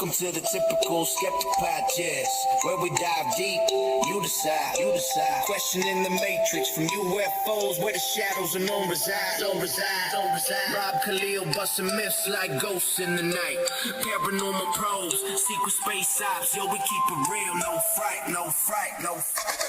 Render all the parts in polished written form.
Welcome to the typical Skeptic podcast, where we dive deep, you decide. Questioning the matrix from UFOs, where the shadows unknown reside. Rob Kalil busting myths like ghosts in the night. Paranormal probes, secret space ops, yo, we keep it real, no fright.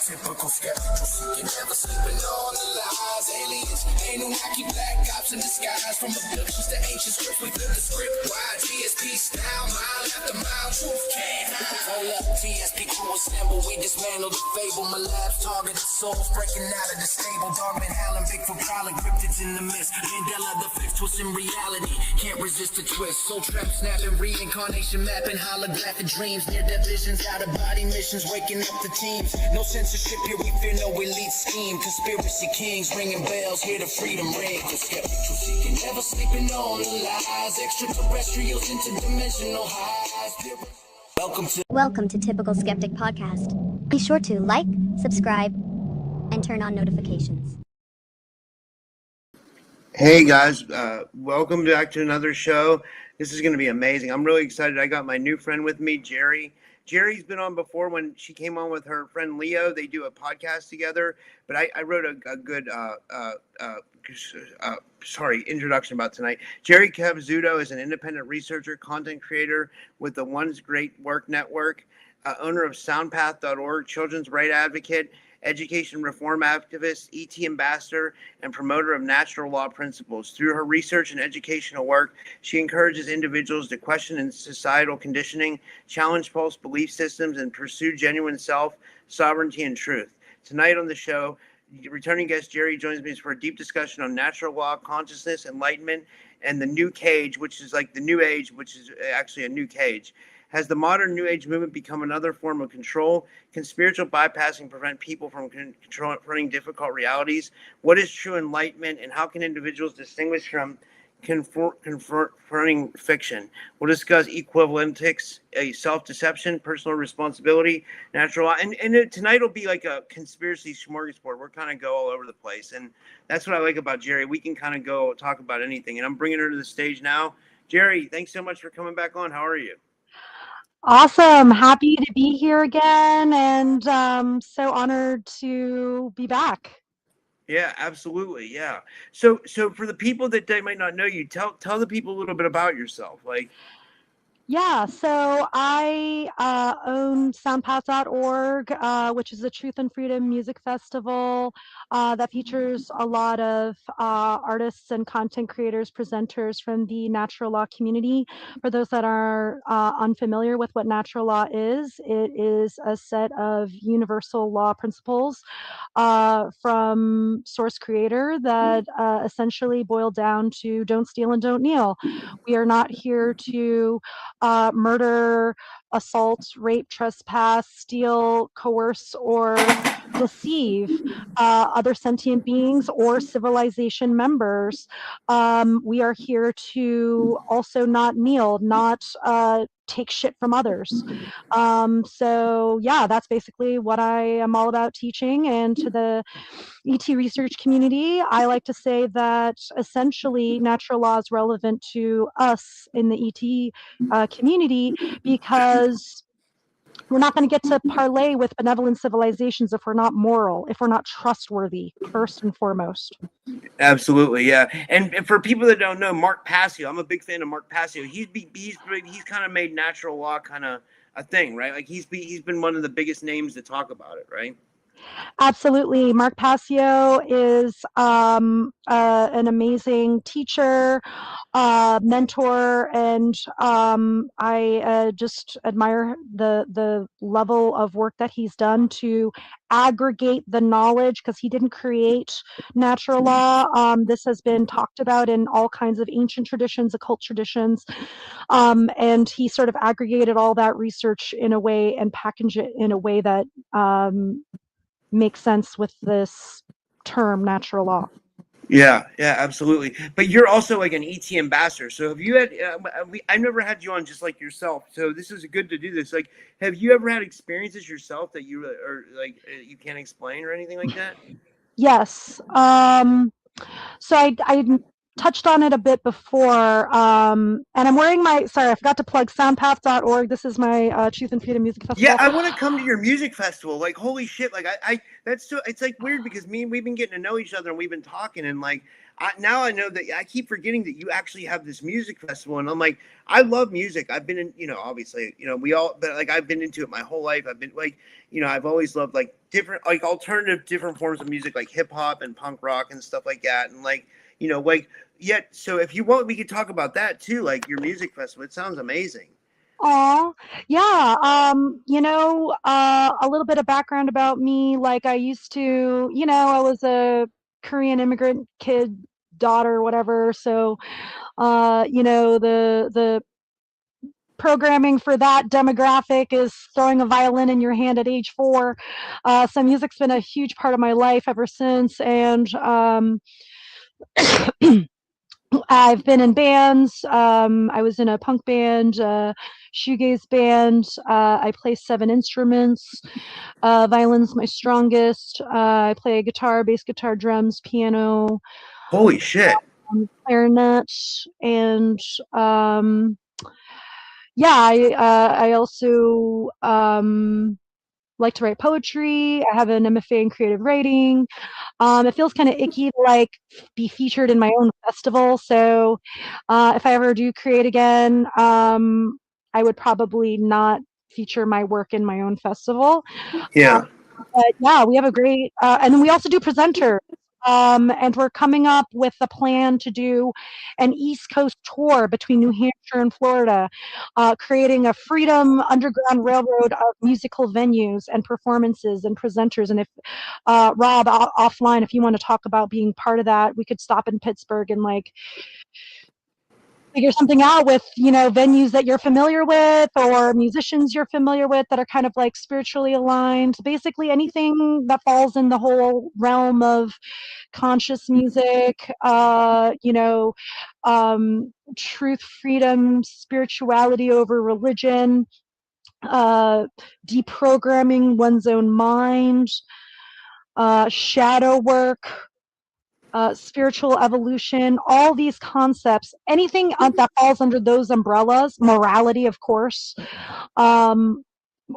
Typical skeptical seeking, never sleeping on the lies. Aliens, Anunnaki, black ops in disguise. From abductions to ancient scripts, we flip the script wide. GSP style, mile after mile, truth can't hide. Hold up, TSP crew assemble, we dismantle the fable. My lab's targeted souls breaking out of the stable. Dogman howling, Bigfoot prowling, cryptids in the mist. Mandela the fifth twist in reality, can't resist the twist. Soul trap snapping, reincarnation mapping, holographic dreams, near death visions, out of body missions, waking up the teams. No censorship here, we fear no elite scheme. Conspiracy kings ringing bells, hear the freedom ring. The skeptical seeking, never sleeping on the lies. Extraterrestrials, interdimensional highs. Welcome to Typical Skeptic Podcast. Be sure to like, subscribe, and turn on notifications. Hey guys, welcome back to another show. This is going to be amazing. I'm really excited. I got my new friend with me, Geri. Geri's been on before when she came on with her friend Leo. They do a podcast together, but I wrote a good introduction about tonight. Geri Cabezudo is an independent researcher, content creator with the One's Great Work Network, owner of soundpath.org, children's right advocate, education reform activist, ET ambassador, and promoter of natural law principles. Through her research and educational work, she encourages individuals to question societal conditioning, challenge false belief systems, and pursue genuine self, sovereignty, and truth. Tonight on the show, returning guest Geri joins me for a deep discussion on natural law, consciousness, enlightenment, and the new cage, which is like the new age, which is actually a new cage. Has the modern New Age movement become another form of control? Can spiritual bypassing prevent people from confronting difficult realities? What is true enlightenment, and how can individuals distinguish from confronting fiction? We'll discuss equivalentics, self-deception, personal responsibility, natural law. And tonight will be like a conspiracy smorgasbord. We're kind of go all over the place. And that's what I like about Geri. We can kind of go talk about anything. And I'm bringing her to the stage now. Geri, thanks so much for coming back on. How are you? Awesome. Happy to be here again, and so honored to be back. Yeah, absolutely. Yeah. So for the people that they might not know you, tell the people a little bit about yourself. Yeah, so I own soundpath.org, which is a Truth and Freedom music festival that features a lot of artists and content creators, presenters from the natural law community. For those that are unfamiliar with what natural law is, it is a set of universal law principles from Source Creator that essentially boil down to don't steal and don't kneel. We are not here to murder, assault, rape, trespass, steal, coerce, or deceive other sentient beings or civilization members. We are here to also not kneel, not take shit from others. So yeah, that's basically what I am all about teaching. And to the ET research community, I like to say that essentially natural law is relevant to us in the ET community, because we're not going to get to parlay with benevolent civilizations if we're not moral, if we're not trustworthy, first and foremost. Absolutely, yeah. And for people that don't know, Mark Passio, I'm a big fan of Mark Passio. He's kind of made natural law kind of a thing, right? Like he's been one of the biggest names to talk about it, right? Absolutely. Mark Passio is an amazing teacher, mentor, and I just admire the level of work that he's done to aggregate the knowledge, because he didn't create natural law. This has been talked about in all kinds of ancient traditions, occult traditions, and he sort of aggregated all that research in a way and packaged it in a way that makes sense with this term natural law. Yeah, absolutely. But you're also like an ET ambassador. So have you had? I've never had you on just like yourself. So this is good to do this. Like, have you ever had experiences yourself that you or like you can't explain or anything like that? Yes. So I touched on it a bit before. And I'm wearing sorry, I forgot to plug soundpath.org. This is my Truth and Freedom Music Yeah, Festival. I want to come to your music festival. Like, holy shit! Like, that's so. It's like weird because we've been getting to know each other and we've been talking and like, now I know that I keep forgetting that you actually have this music festival and I'm like, I love music. I've been in, obviously, we all, but like I've been into it my whole life. I've been like, I've always loved like different, like alternative, different forms of music, like hip hop and punk rock and stuff like that. And like, like, yet. So if you want, we could talk about that too, like your music festival. It sounds amazing. Oh, yeah. A little bit of background about me. Like I used to, I was a Korean immigrant kid, daughter, whatever. So, the programming for that demographic is throwing a violin in your hand at age 4. So music's been a huge part of my life ever since. And I've been in bands. I was in a punk band, shoegaze band. I play 7 instruments. Violin's my strongest. I play guitar, bass guitar, drums, piano, Holy shit. clarinet, and yeah, I also like to write poetry. I have an MFA in creative writing. It feels kind of icky to like be featured in my own festival. So if I ever do create again, I would probably not feature my work in my own festival. Uh, Yeah. but yeah, we have a great, and then we also do presenters. And we're coming up with a plan to do an East Coast tour between New Hampshire and Florida, creating a Freedom Underground Railroad of musical venues and performances and presenters. And if Rob, offline, if you want to talk about being part of that, we could stop in Pittsburgh and like figure something out with venues that you're familiar with or musicians you're familiar with that are kind of like spiritually aligned, basically anything that falls in the whole realm of conscious music, truth, freedom, spirituality over religion, deprogramming one's own mind, shadow work, spiritual evolution, all these concepts, anything that falls under those umbrellas, morality, of course, um,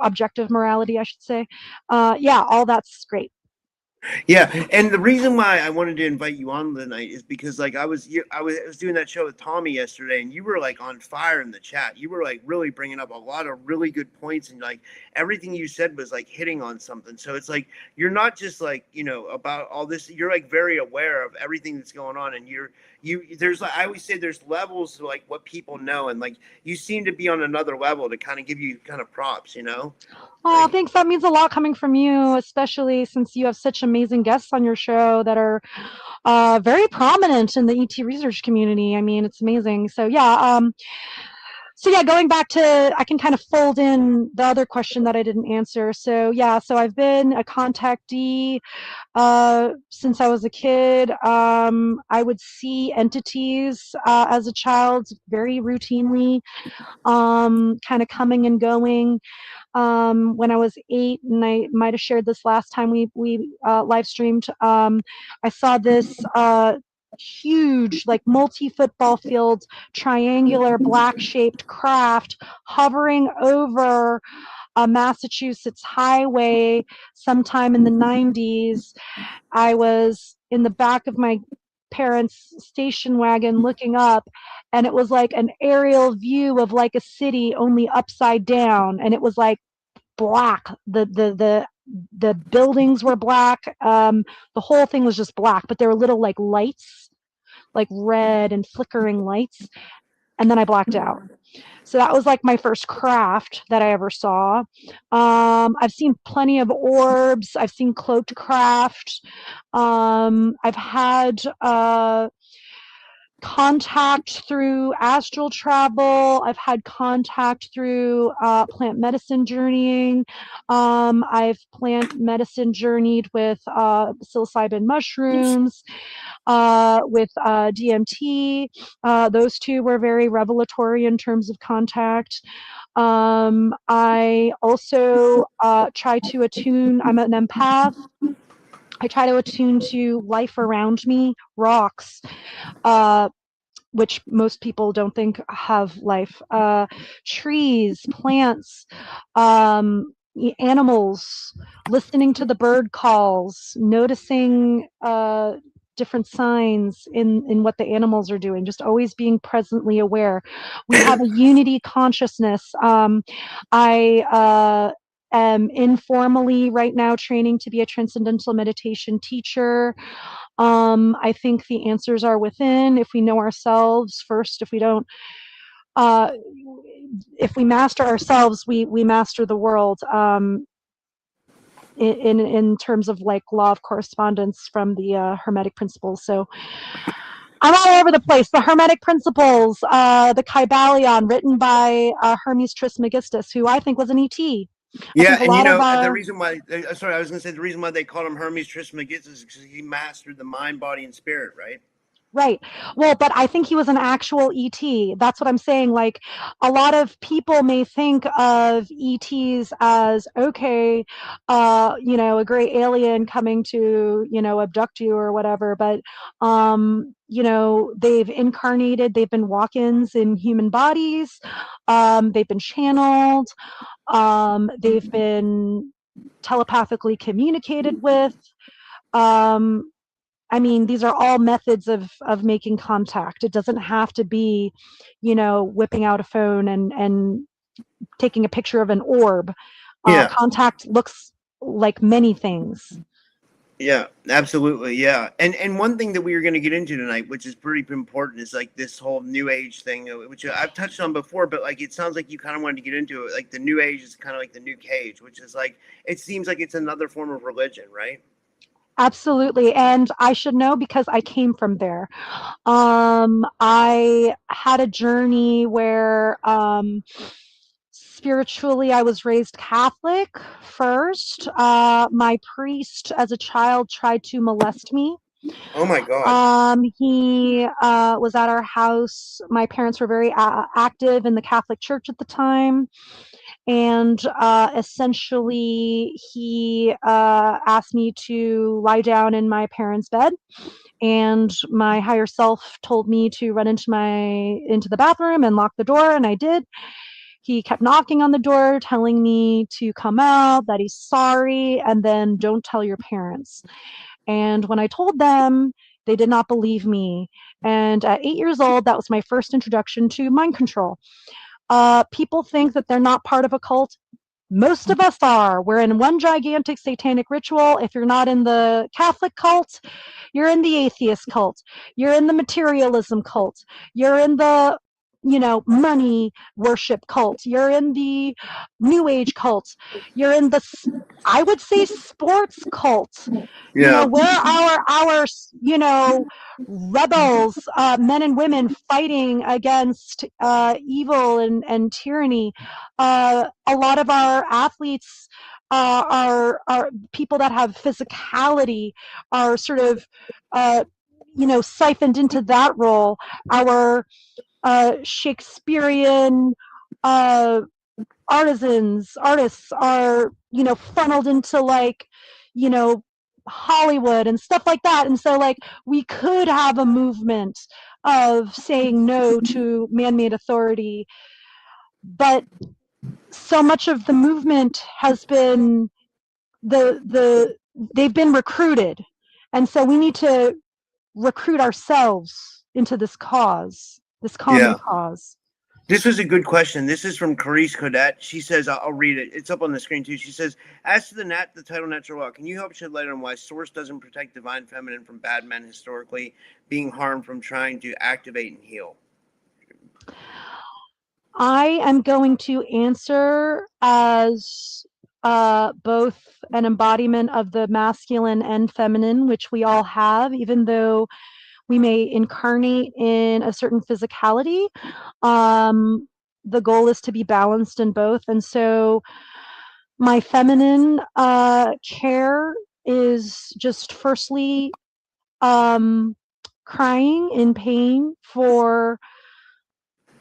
objective morality, I should say. Yeah, all that's great. Yeah, and the reason why I wanted to invite you on tonight is because like I was doing that show with Tommy yesterday, and you were like on fire in the chat. You were like really bringing up a lot of really good points, and like everything you said was like hitting on something. So it's like you're not just like about all this. You're like very aware of everything that's going on, and there's like I always say there's levels to like what people know, and like you seem to be on another level to kind of give you kind of props. Oh, thanks. That means a lot coming from you, especially since you have such amazing guests on your show that are very prominent in the ET research community. I mean, it's amazing. So yeah, going back to, I can kind of fold in the other question that I didn't answer. So yeah, so I've been a contactee since I was a kid. I would see entities as a child very routinely, kind of coming and going. When I was 8, and I might have shared this last time we live streamed. I saw this huge, like multi-football field, triangular black-shaped craft hovering over a Massachusetts highway sometime in the 90s. I was in the back of my parents' station wagon looking up, and it was like an aerial view of like a city only upside down, and it was like black. The buildings were black. The whole thing was just black, but there were little like lights, like red and flickering lights, and then I blacked out. So that was like my first craft that I ever saw. I've seen plenty of orbs. I've seen cloaked craft. I've had contact through astral travel. I've had contact through plant medicine journeying. I've plant medicine journeyed with psilocybin mushrooms, with DMT. Those two were very revelatory in terms of contact. I also try to attune, I'm an empath. I try to attune to life around me, rocks, uh, which most people don't think have life, trees, plants, animals, listening to the bird calls, noticing different signs in what the animals are doing, just always being presently aware. We have a unity consciousness. I am informally right now training to be a transcendental meditation teacher. I think the answers are within if we know ourselves first. Uh, if we master ourselves, we master the world. In terms of like law of correspondence from the Hermetic principles. So I'm all over the place. The Hermetic principles, the Kybalion, written by Hermes Trismegistus, who I think was an ET. I Yeah, think a and lot of the our reason why, sorry, I was going to say the reason why they called him Hermes Trismegistus is because he mastered the mind, body, and spirit, right? right. Well, but I think he was an actual ET. That's what I'm saying. Like, a lot of people may think of ETs as, okay, a great alien coming to, abduct you or whatever. But, they've incarnated, they've been walk-ins in human bodies. They've been channeled. They've been telepathically communicated with. Um, I mean, these are all methods of making contact. It doesn't have to be, whipping out a phone and taking a picture of an orb. Yeah. Contact looks like many things. Yeah, absolutely. Yeah. And one thing that we are going to get into tonight, which is pretty important, is like this whole new age thing, which I've touched on before, but like it sounds like you kind of wanted to get into it. Like the new age is kind of like the new cage, which is like it seems like it's another form of religion, right? Absolutely. And I should know because I came from there. I had a journey where spiritually I was raised Catholic first. My priest as a child tried to molest me. Oh my God. He was at our house. My parents were very active in the Catholic Church at the time. And essentially, he asked me to lie down in my parents' bed. And my higher self told me to run into the bathroom and lock the door, and I did. He kept knocking on the door, telling me to come out, that he's sorry, and then don't tell your parents. And when I told them, they did not believe me. And at 8 years old, that was my first introduction to mind control. People think that they're not part of a cult. Most of us are. We're in one gigantic satanic ritual. If you're not in the Catholic cult, you're in the atheist cult. You're in the materialism cult. You're in the money worship cult. You're in the new age cult. You're in the, I would say, sports cult. Yeah. Where our rebels, men and women fighting against evil and tyranny. A lot of our athletes are people that have physicality, are sort of siphoned into that role. Our Shakespearean uh, artists are funneled into like you know Hollywood and stuff like that. And so like we could have a movement of saying no to man-made authority, but so much of the movement has been they've been recruited, and so we need to recruit ourselves into this cause, this common Yeah. cause. This was a good question. This is from Carice Codet. She says, I'll read it. It's up on the screen too. She says, as to the title Natural Law, can you help shed light on why Source doesn't protect divine feminine from bad men historically being harmed from trying to activate and heal? I am going to answer as both an embodiment of the masculine and feminine, which we all have, even though we may incarnate in a certain physicality. The goal is to be balanced in both. And so my feminine care is just firstly crying in pain for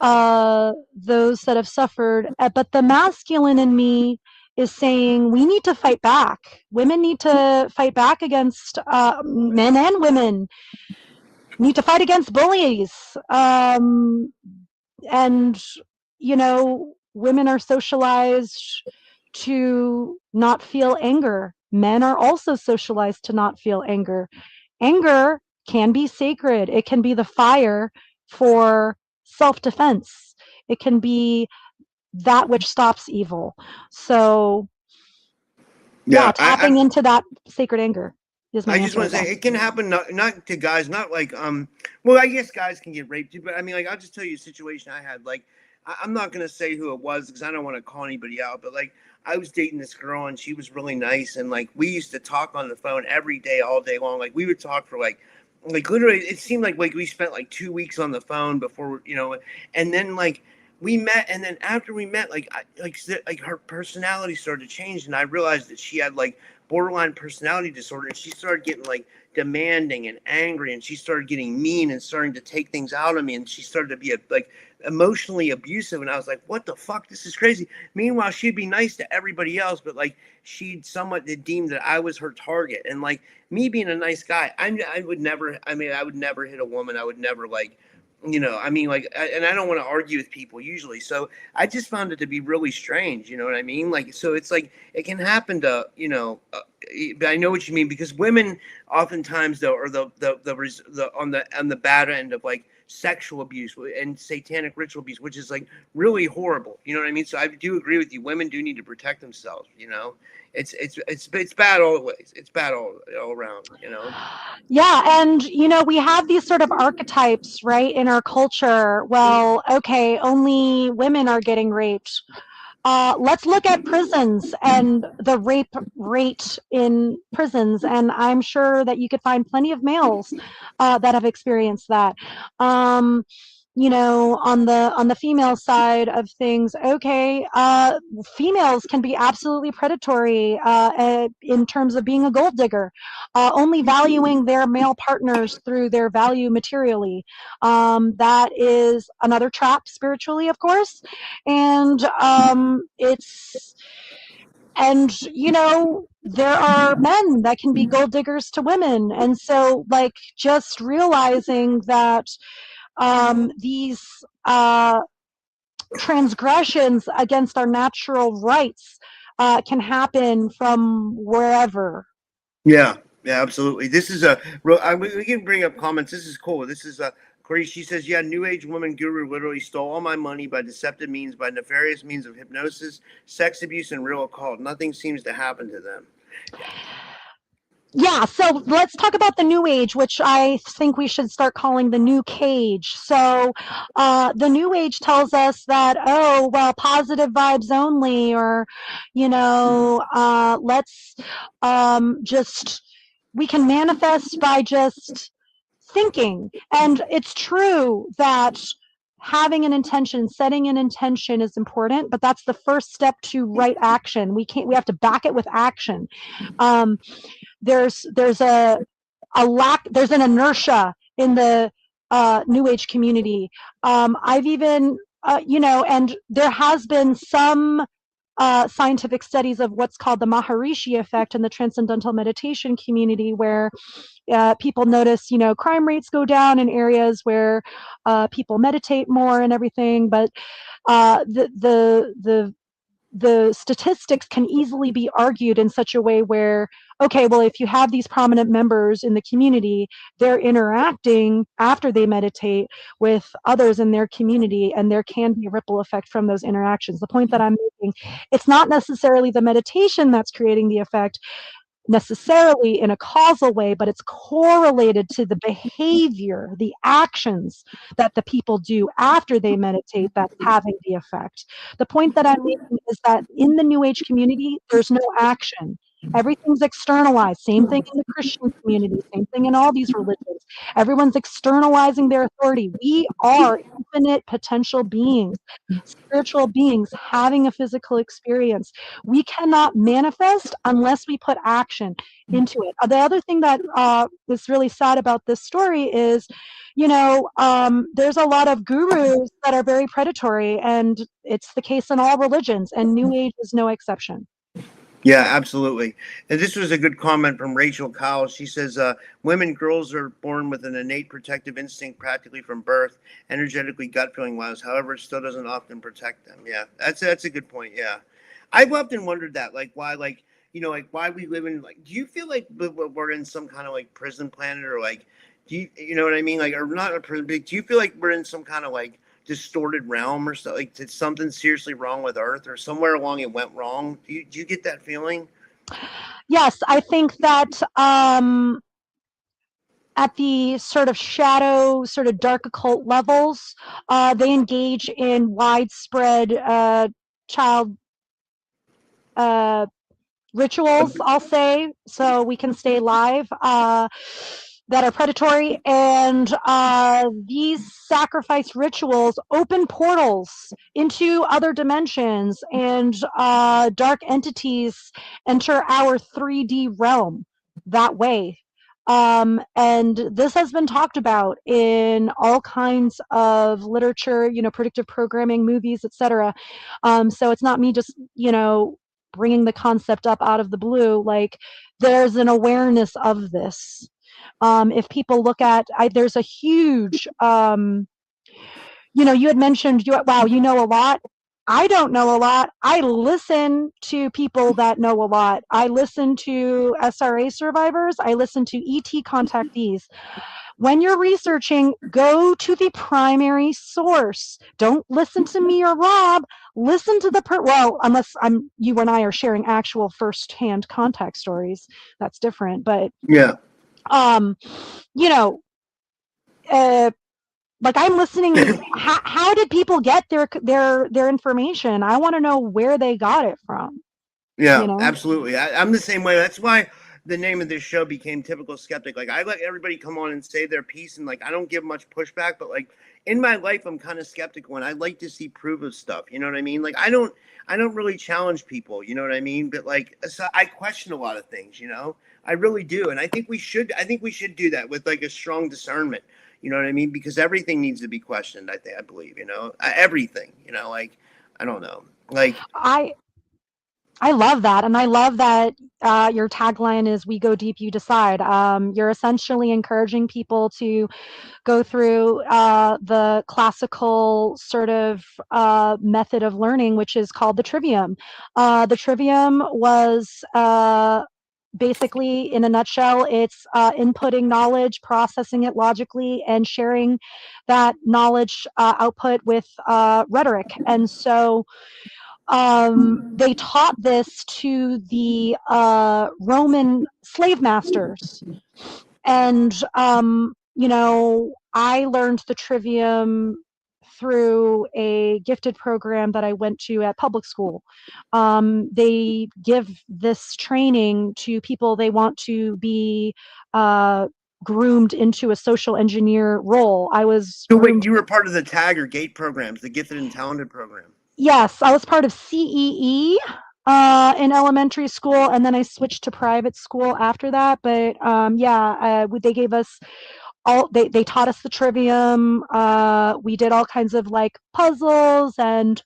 those that have suffered. But the masculine in me is saying we need to fight back. Women need to fight back against men, and women need to fight against bullies. And, women are socialized to not feel anger. Men are also socialized to not feel anger. Anger can be sacred. It can be the fire for self-defense. It can be that which stops evil. So, yeah, Yeah, tapping into that sacred anger is my I just answer. want to say it can happen not to guys, not like well, I guess guys can get raped too, but I mean, like, I'll just tell you a situation I had. Like, I'm not gonna say who it was because I don't want to call anybody out, but like, I was dating this girl and she was really nice, and like we used to talk on the phone every day, all day long. Like we would talk for like literally, it seemed like we spent like 2 weeks on the phone before, and then like we met, and then after we met, like her personality started to change, and I realized that she had like borderline personality disorder, and she started getting like demanding and angry, and she started getting mean and starting to take things out of me, and she started to be like emotionally abusive, and I was like, what the fuck, this is crazy. Meanwhile, she'd be nice to everybody else, but like she'd somewhat deemed that I was her target, and like me being a nice guy, I would never, I mean, I would never hit a woman. I would never like, I mean, like, and I don't want to argue with people usually. So I just found it to be really strange. You know what I mean? Like, so it's like it can happen to, I know what you mean, because women oftentimes though are the on the bad end of like sexual abuse and satanic ritual abuse, which is like really horrible. You know what I mean? So I do agree with you. Women do need to protect themselves. It's bad all the ways. It's bad all around. Yeah, and we have these sort of archetypes, right, in our culture. Well, okay, only women are getting raped. Let's look at prisons and the rape rate in prisons, and I'm sure that you could find plenty of males that have experienced that. Um, on the female side of things, okay, females can be absolutely predatory in terms of being a gold digger, only valuing their male partners through their value materially. That is another trap spiritually, of course, and it's and there are men that can be gold diggers to women, and so like just realizing that these transgressions against our natural rights can happen from wherever. Yeah, yeah, absolutely. This is a real. We can bring up comments. This is cool. This is a Corey. She says, "Yeah, New Age woman guru literally stole all my money by deceptive means, by nefarious means of hypnosis, sex abuse, and real occult. Nothing seems to happen to them." Yeah, so let's talk about the new age, which I think we should start calling the new cage. So the new age tells us that, oh, well, positive vibes only, or, let's just, we can manifest by just thinking. And it's true that having an intention, setting an intention is important, but that's the first step to right action. We have to back it with action. There's a lack, there's an inertia in the new age community. I've even and there has been some scientific studies of what's called the Maharishi effect in the transcendental meditation community, where people notice crime rates go down in areas where people meditate more and everything, but the statistics can easily be argued in such a way where, okay, well, if you have these prominent members in the community, they're interacting after they meditate with others in their community, and there can be a ripple effect from those interactions. The point that I'm making, it's not necessarily the meditation that's creating the effect necessarily in a causal way, but it's correlated to the behavior, the actions that the people do after they meditate that's having the effect. The point that I'm making is that in the New Age community, there's no action. Everything's externalized. Same thing in the Christian community, same thing in all these religions. Everyone's externalizing their authority. We are infinite potential beings, spiritual beings having a physical experience. We cannot manifest unless we put action into it. The other thing that is really sad about this story is, there's a lot of gurus that are very predatory, and it's the case in all religions, and New Age is no exception. Yeah, absolutely. And this was a good comment from Rachel Cowell. She says, women, girls are born with an innate protective instinct practically from birth, energetically gut feeling wise. However, it still doesn't often protect them. Yeah, that's a good point. Yeah. I've often wondered that, like, why, like, like, why we live in, like, do you feel like we're in some kind of, like, prison planet, or, like, you know what I mean? Like, or not a prison, but do you feel like we're in some kind of, like, distorted realm or so? Like, did something seriously wrong with Earth, or somewhere along it went wrong? Do you get that feeling? Yes, I think that at the sort of shadow, sort of dark occult levels, they engage in widespread child uh, rituals, I'll say, so we can stay alive, that are predatory. And these sacrifice rituals open portals into other dimensions, and dark entities enter our 3D realm that way. And this has been talked about in all kinds of literature, predictive programming, movies, etc. So it's not me just, bringing the concept up out of the blue. Like, there's an awareness of this. If people look at, there's a huge, you had mentioned, wow, you know a lot. I don't know a lot. I listen to people that know a lot. I listen to SRA survivors. I listen to ET contactees. When you're researching, go to the primary source. Don't listen to me or Rob. Listen to well, unless you and I are sharing actual firsthand contact stories. That's different. But Yeah. um, you know, uh, like, I'm listening. How did people get their information? I want to know where they got it from. You Yeah, know. absolutely. I'm the same way. That's why the name of this show became Typical Skeptic. Like, I let everybody come on and say their piece, and, like, I don't give much pushback. But, like, in my life, I'm kind of skeptical, and I like to see proof of stuff. You know what I mean? Like, I don't really challenge people. You know what I mean? But, like, so I question a lot of things. I really do, and I think we should. I think we should do that with, like, a strong discernment. You know what I mean? Because everything needs to be questioned. I believe. Everything. Like, I don't know. Like, I I love that. And I love that your tagline is "We go deep, you decide." You're essentially encouraging people to go through the classical sort of method of learning, which is called the trivium. The trivium was basically, in a nutshell, it's inputting knowledge, processing it logically, and sharing that knowledge output with rhetoric. And so they taught this to the Roman slave masters. And, I learned the trivium through a gifted program that I went to at public school. They give this training to people they want to be groomed into a social engineer role. I was so wait, groomed. you were part of the TAG or GATE programs, the Gifted and Talented program. Yes, I was part of CEE in elementary school, and then I switched to private school after that. But yeah, they gave us they taught us the trivium. We did all kinds of, like, puzzles and,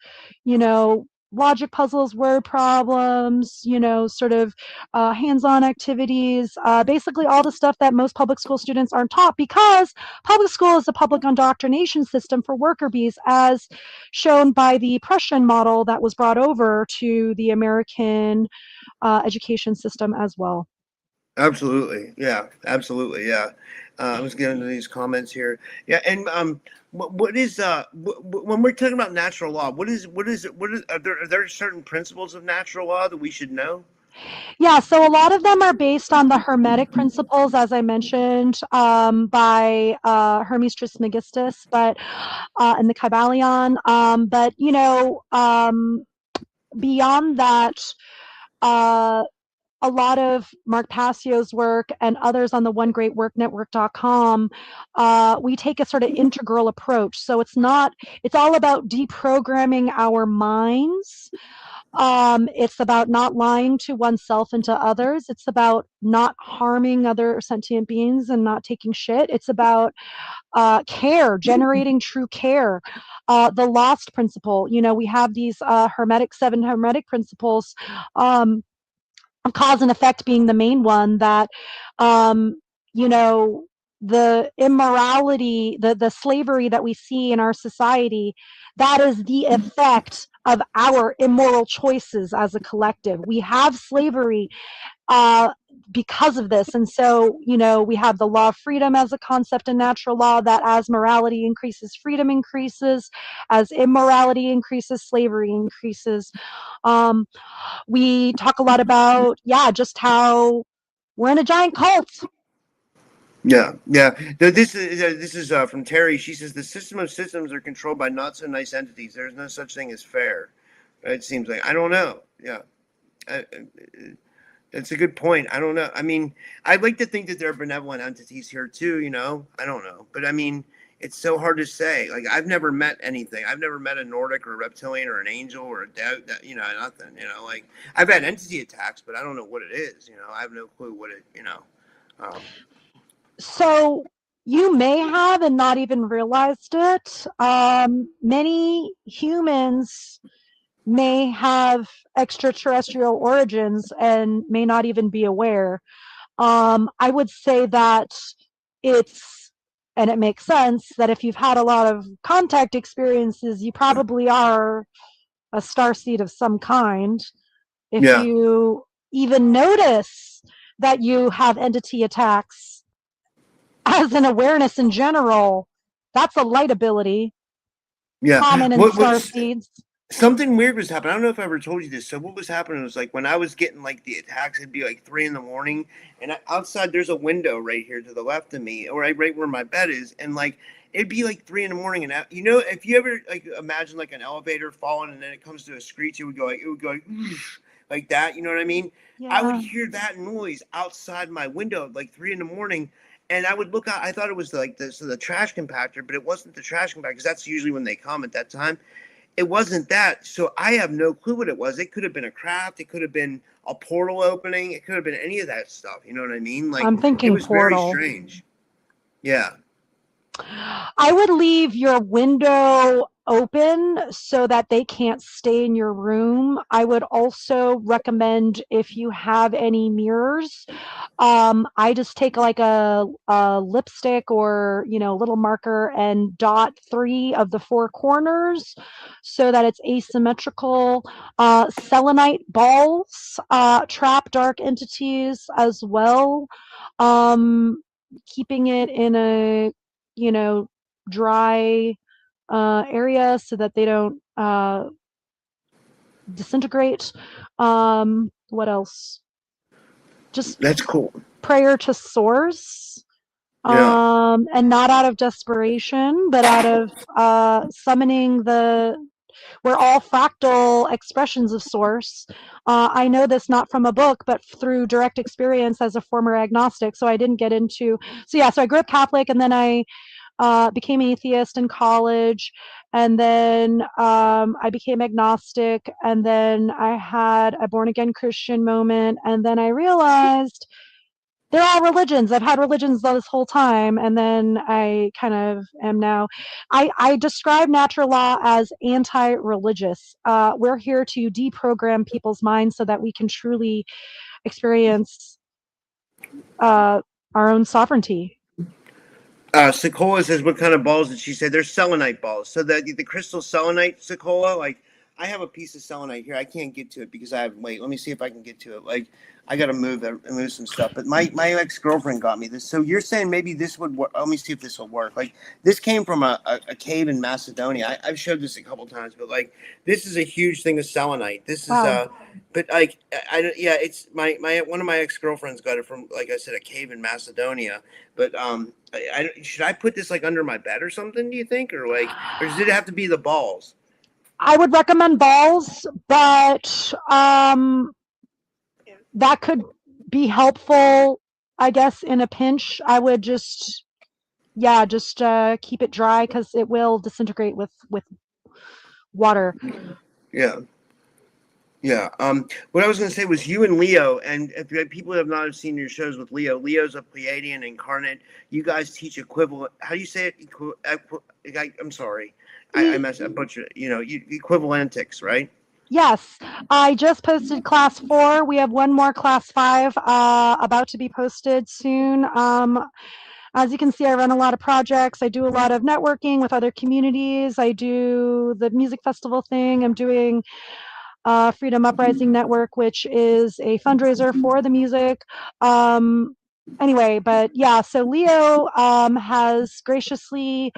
logic puzzles, word problems, sort of hands-on activities, basically all the stuff that most public school students aren't taught, because public school is a public indoctrination system for worker bees, as shown by the Prussian model that was brought over to the American education system as well. Absolutely, yeah, absolutely, yeah. I was getting to these comments here, yeah, and what is when we're talking about natural law? What is are there certain principles of natural law that we should know? Yeah, so a lot of them are based on the Hermetic principles, as I mentioned, by Hermes Trismegistus, but and the Kybalion. But beyond that, uh, a lot of Mark Passio's work and others on the onegreatworknetwork.com, we take a sort of integral approach. So it's all about deprogramming our minds. It's about not lying to oneself and to others. It's about not harming other sentient beings and not taking shit. It's about care, generating true care. The lost principle. We have these seven hermetic principles. cause and effect being the main one, that you know, the immorality, the slavery that we see in our society, that is the effect of our immoral choices as a collective. We have slavery uh, because of this. And so, you know, we have the law of freedom as a concept in natural law, that as morality increases, freedom increases; as immorality increases, slavery increases. Um, we talk a lot about, just how we're in a giant cult. Yeah, yeah. This is from Terry. She says the system of systems are controlled by not so nice entities. There's no such thing as fair. It seems like I don't know. Yeah, it's a good point. I don't know. I mean, I'd like to think that there are benevolent entities here too. You know, I don't know, but I mean, it's so hard to say. Like I've never met anything. I've never met a Nordic or a reptilian or an angel or a doubt. You know, nothing. You know, like I've had entity attacks, but I don't know what it is. You know, I have no clue what it. You know. Um, So you may have and not even realized it. Many humans may have extraterrestrial origins and may not even be aware. I would say that it's, and it makes sense that if you've had a lot of contact experiences, you probably are a starseed of some kind. If yeah. you even notice that you have entity attacks as an awareness in general, that's a light ability Yeah. common in What star was seeds. something weird was happening. I don't know if I ever told you this. So what was happening was like when I was getting like the attacks, it'd be like 3 in the morning, and outside there's a window right here to the left of me, or right where my bed is, and like it'd be like 3 in the morning, and you know, if you ever like imagine like an elevator falling and then it comes to a screech, it would go like like that. You know what I mean? I would Yeah. hear that noise outside my window like 3 in the morning. And I would look out. I thought it was like the trash compactor, but it wasn't the trash compactor because that's usually when they come at that time. It wasn't that. So I have no clue what it was. It could have been a craft. It could have been a portal opening. It could have been any of that stuff. You know what I mean? Like I'm it thinking was very portal. strange. Yeah. I would leave your window open so that they can't stay in your room. I would also recommend, if you have any mirrors, I just take like a lipstick or, you know, little marker and dot 3 of the 4 corners so that it's asymmetrical. Selenite balls trap dark entities as well. Keeping it in a, you know, dry area so that they don't disintegrate. What else? Just That's cool. prayer to source, Yeah. and not out of desperation, but out of summoning the. We're all fractal expressions of source. I know this not from a book, but through direct experience as a former agnostic. So I didn't get into. So yeah, so I grew up Catholic, and then I became atheist in college, and then I became agnostic, and then I had a born again Christian moment, and then I realized they're all religions. I've had religions this whole time, and then I kind of am now. I describe natural law as anti-religious. We're here to deprogram people's minds so that we can truly experience our own sovereignty. Sequoia says, "What kind of balls did she say?" They're selenite balls. So the crystal selenite Sequoia, like I have a piece of selenite here. I can't get to it because I have. Wait, let me see if I can get to it. Like I got to move some stuff. But my ex girlfriend got me this. So you're saying maybe this would work? Let me see if this will work. Like this came from a cave in Macedonia. I've showed this a couple times, but like this is a huge thing of selenite. This is Wow. but like yeah, it's my one of my ex girlfriends got it from, like I said, a cave in Macedonia. But should I put this like under my bed or something? Do you think, or like, or does it have to be the balls? I would recommend balls, but that could be helpful, I guess, in a pinch. I would just, yeah, just keep it dry because it will disintegrate with water. Yeah, yeah. What I was gonna say was you and Leo, and if people have not seen your shows with Leo, Leo's a Pleiadian incarnate. You guys teach equivalent. How do you say it? I'm sorry, I E- messed up. Butcher. You know, equivalentics, right? Yes, I just posted class 4. We have one more class 5 about to be posted soon. As you can see, I run a lot of projects. I do a lot of networking with other communities. I do the music festival thing. I'm doing Freedom Uprising Network, which is a fundraiser for the music. Anyway, but yeah, so Leo has graciously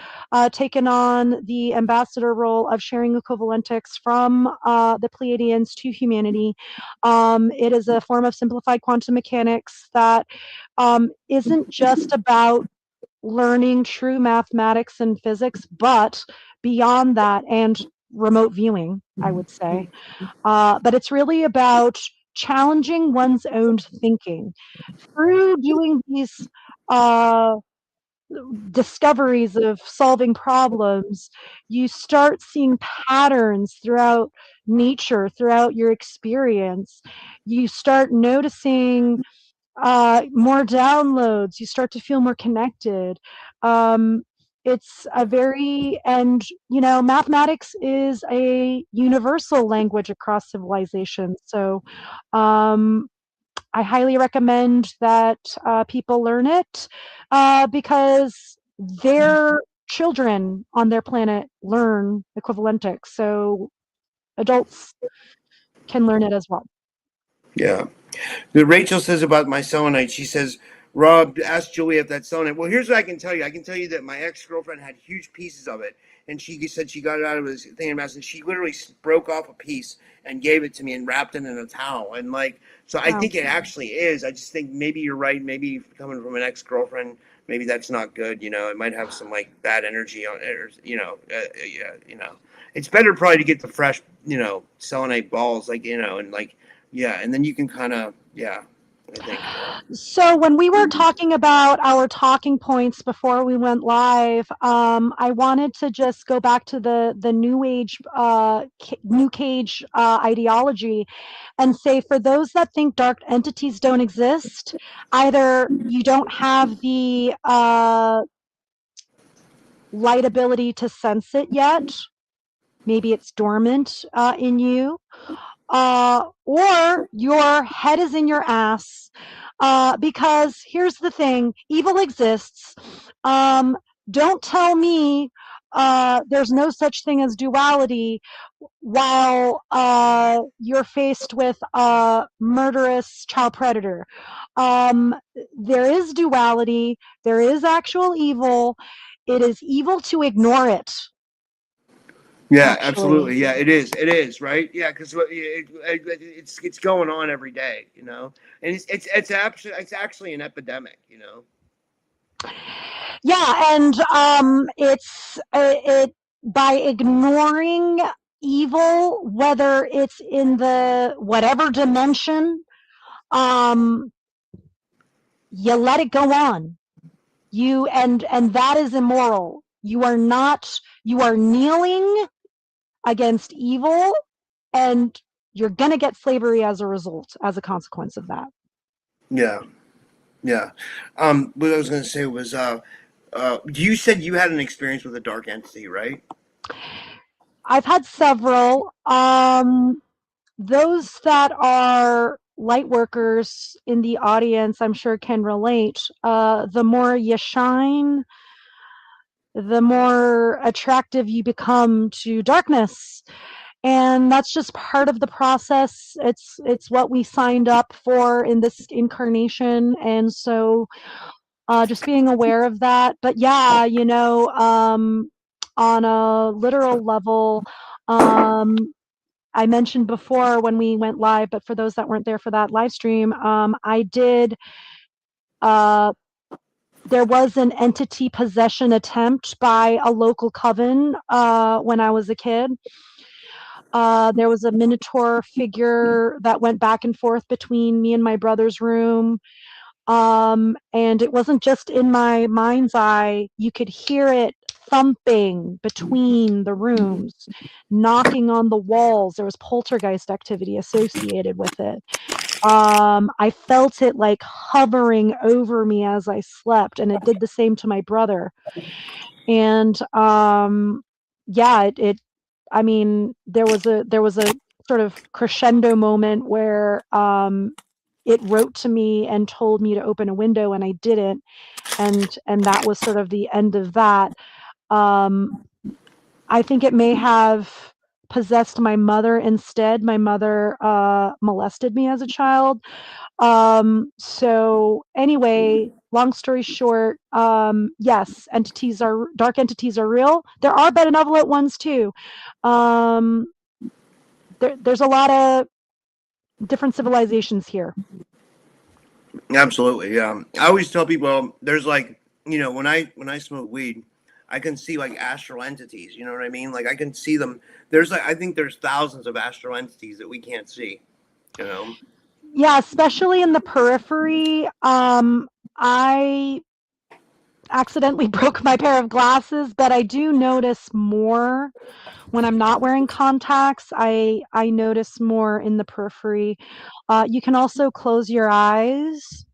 taken on the ambassador role of sharing equivalentics from the Pleiadians to humanity. It is a form of simplified quantum mechanics that isn't just about learning true mathematics and physics, but beyond that, and remote viewing, I would say. But it's really about challenging one's own thinking through doing these uh, discoveries of solving problems. You start seeing patterns throughout nature, throughout your experience. You start noticing more downloads. You start to feel more connected. Um, it's a very, and mathematics is a universal language across civilizations. So um, I highly recommend that people learn it because their children on their planet learn equivalentics. So adults can learn it as well. Yeah. Rachel says about my selenite, she says, Rob, ask Julie if that's selenite. Well, here's what I can tell you. I can tell you that my ex-girlfriend had huge pieces of it, and she said she got it out of his thing and she literally broke off a piece and gave it to me and wrapped it in a towel. And so I Wow. think it actually is. I just think maybe you're right. Maybe coming from an ex-girlfriend, maybe that's not good. It might have some bad energy on it, or yeah. It's better probably to get the fresh, selenite balls, and yeah, and then you can kind of, yeah, I think. So when we were talking about our talking points before we went live, I wanted to just go back to the new age, new cage ideology, and say for those that think dark entities don't exist, either you don't have the light ability to sense it yet, maybe it's dormant in you, or your head is in your ass. Because here's the thing, evil exists. Don't tell me there's no such thing as duality while you're faced with a murderous child predator. There is duality, there is actual evil. It is evil to ignore it, Yeah, actually. absolutely. Yeah, it is. It is, right? Yeah, because it's going on every day, and it's actually an epidemic. Yeah, and it by ignoring evil, whether it's in the whatever dimension, um, you let it go on. And that is immoral. You are not. You are kneeling against evil, and you're gonna get slavery as a result, as a consequence of that. Yeah, yeah. What I was going to say was, you said you had an experience with a dark entity, right? I've had several. Those that are light workers in the audience, I'm sure, can relate. The more you shine, the more attractive you become to darkness. And that's just part of the process. It's what we signed up for in this incarnation. And so just being aware of that. But yeah, on a literal level, um, I mentioned before when we went live, but for those that weren't there for that live stream, I did. Uh, there was an entity possession attempt by a local coven when I was a kid. There was a minotaur figure that went back and forth between me and my brother's room. And it wasn't just in my mind's eye, you could hear it thumping between the rooms, knocking on the walls. There was poltergeist activity associated with it. I felt it like hovering over me as I slept, and it did the same to my brother. And yeah, I mean, there was a sort of crescendo moment where it wrote to me and told me to open a window, and I didn't, and that was sort of the end of that. I think it may have possessed my mother instead. My mother molested me as a child. So anyway, long story short, yes, dark entities are real. There are benevolent ones too. Um, there's a lot of different civilizations here. Absolutely, yeah. I always tell people there's like, when I smoke weed, I can see like astral entities. You know what I mean? Like I can see them. There's like I think there's thousands of astral entities that we can't see. You know? Yeah, especially in the periphery. I accidentally broke my pair of glasses, but I do notice more when I'm not wearing contacts. I notice more in the periphery. You can also close your eyes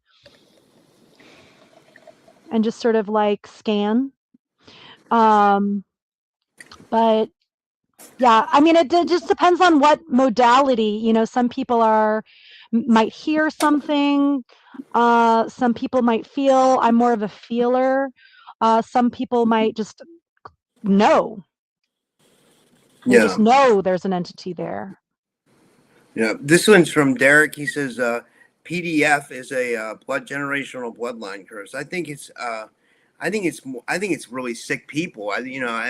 and just sort of like scan. Um, but yeah, I mean, it just depends on what modality. Some people might hear something. Some people might feel. I'm more of a feeler. Some people might just know. They just Yeah, know there's an entity there. yeah. This one's from Derek. He says PDF is a blood generational bloodline curse. I think it's really sick people. I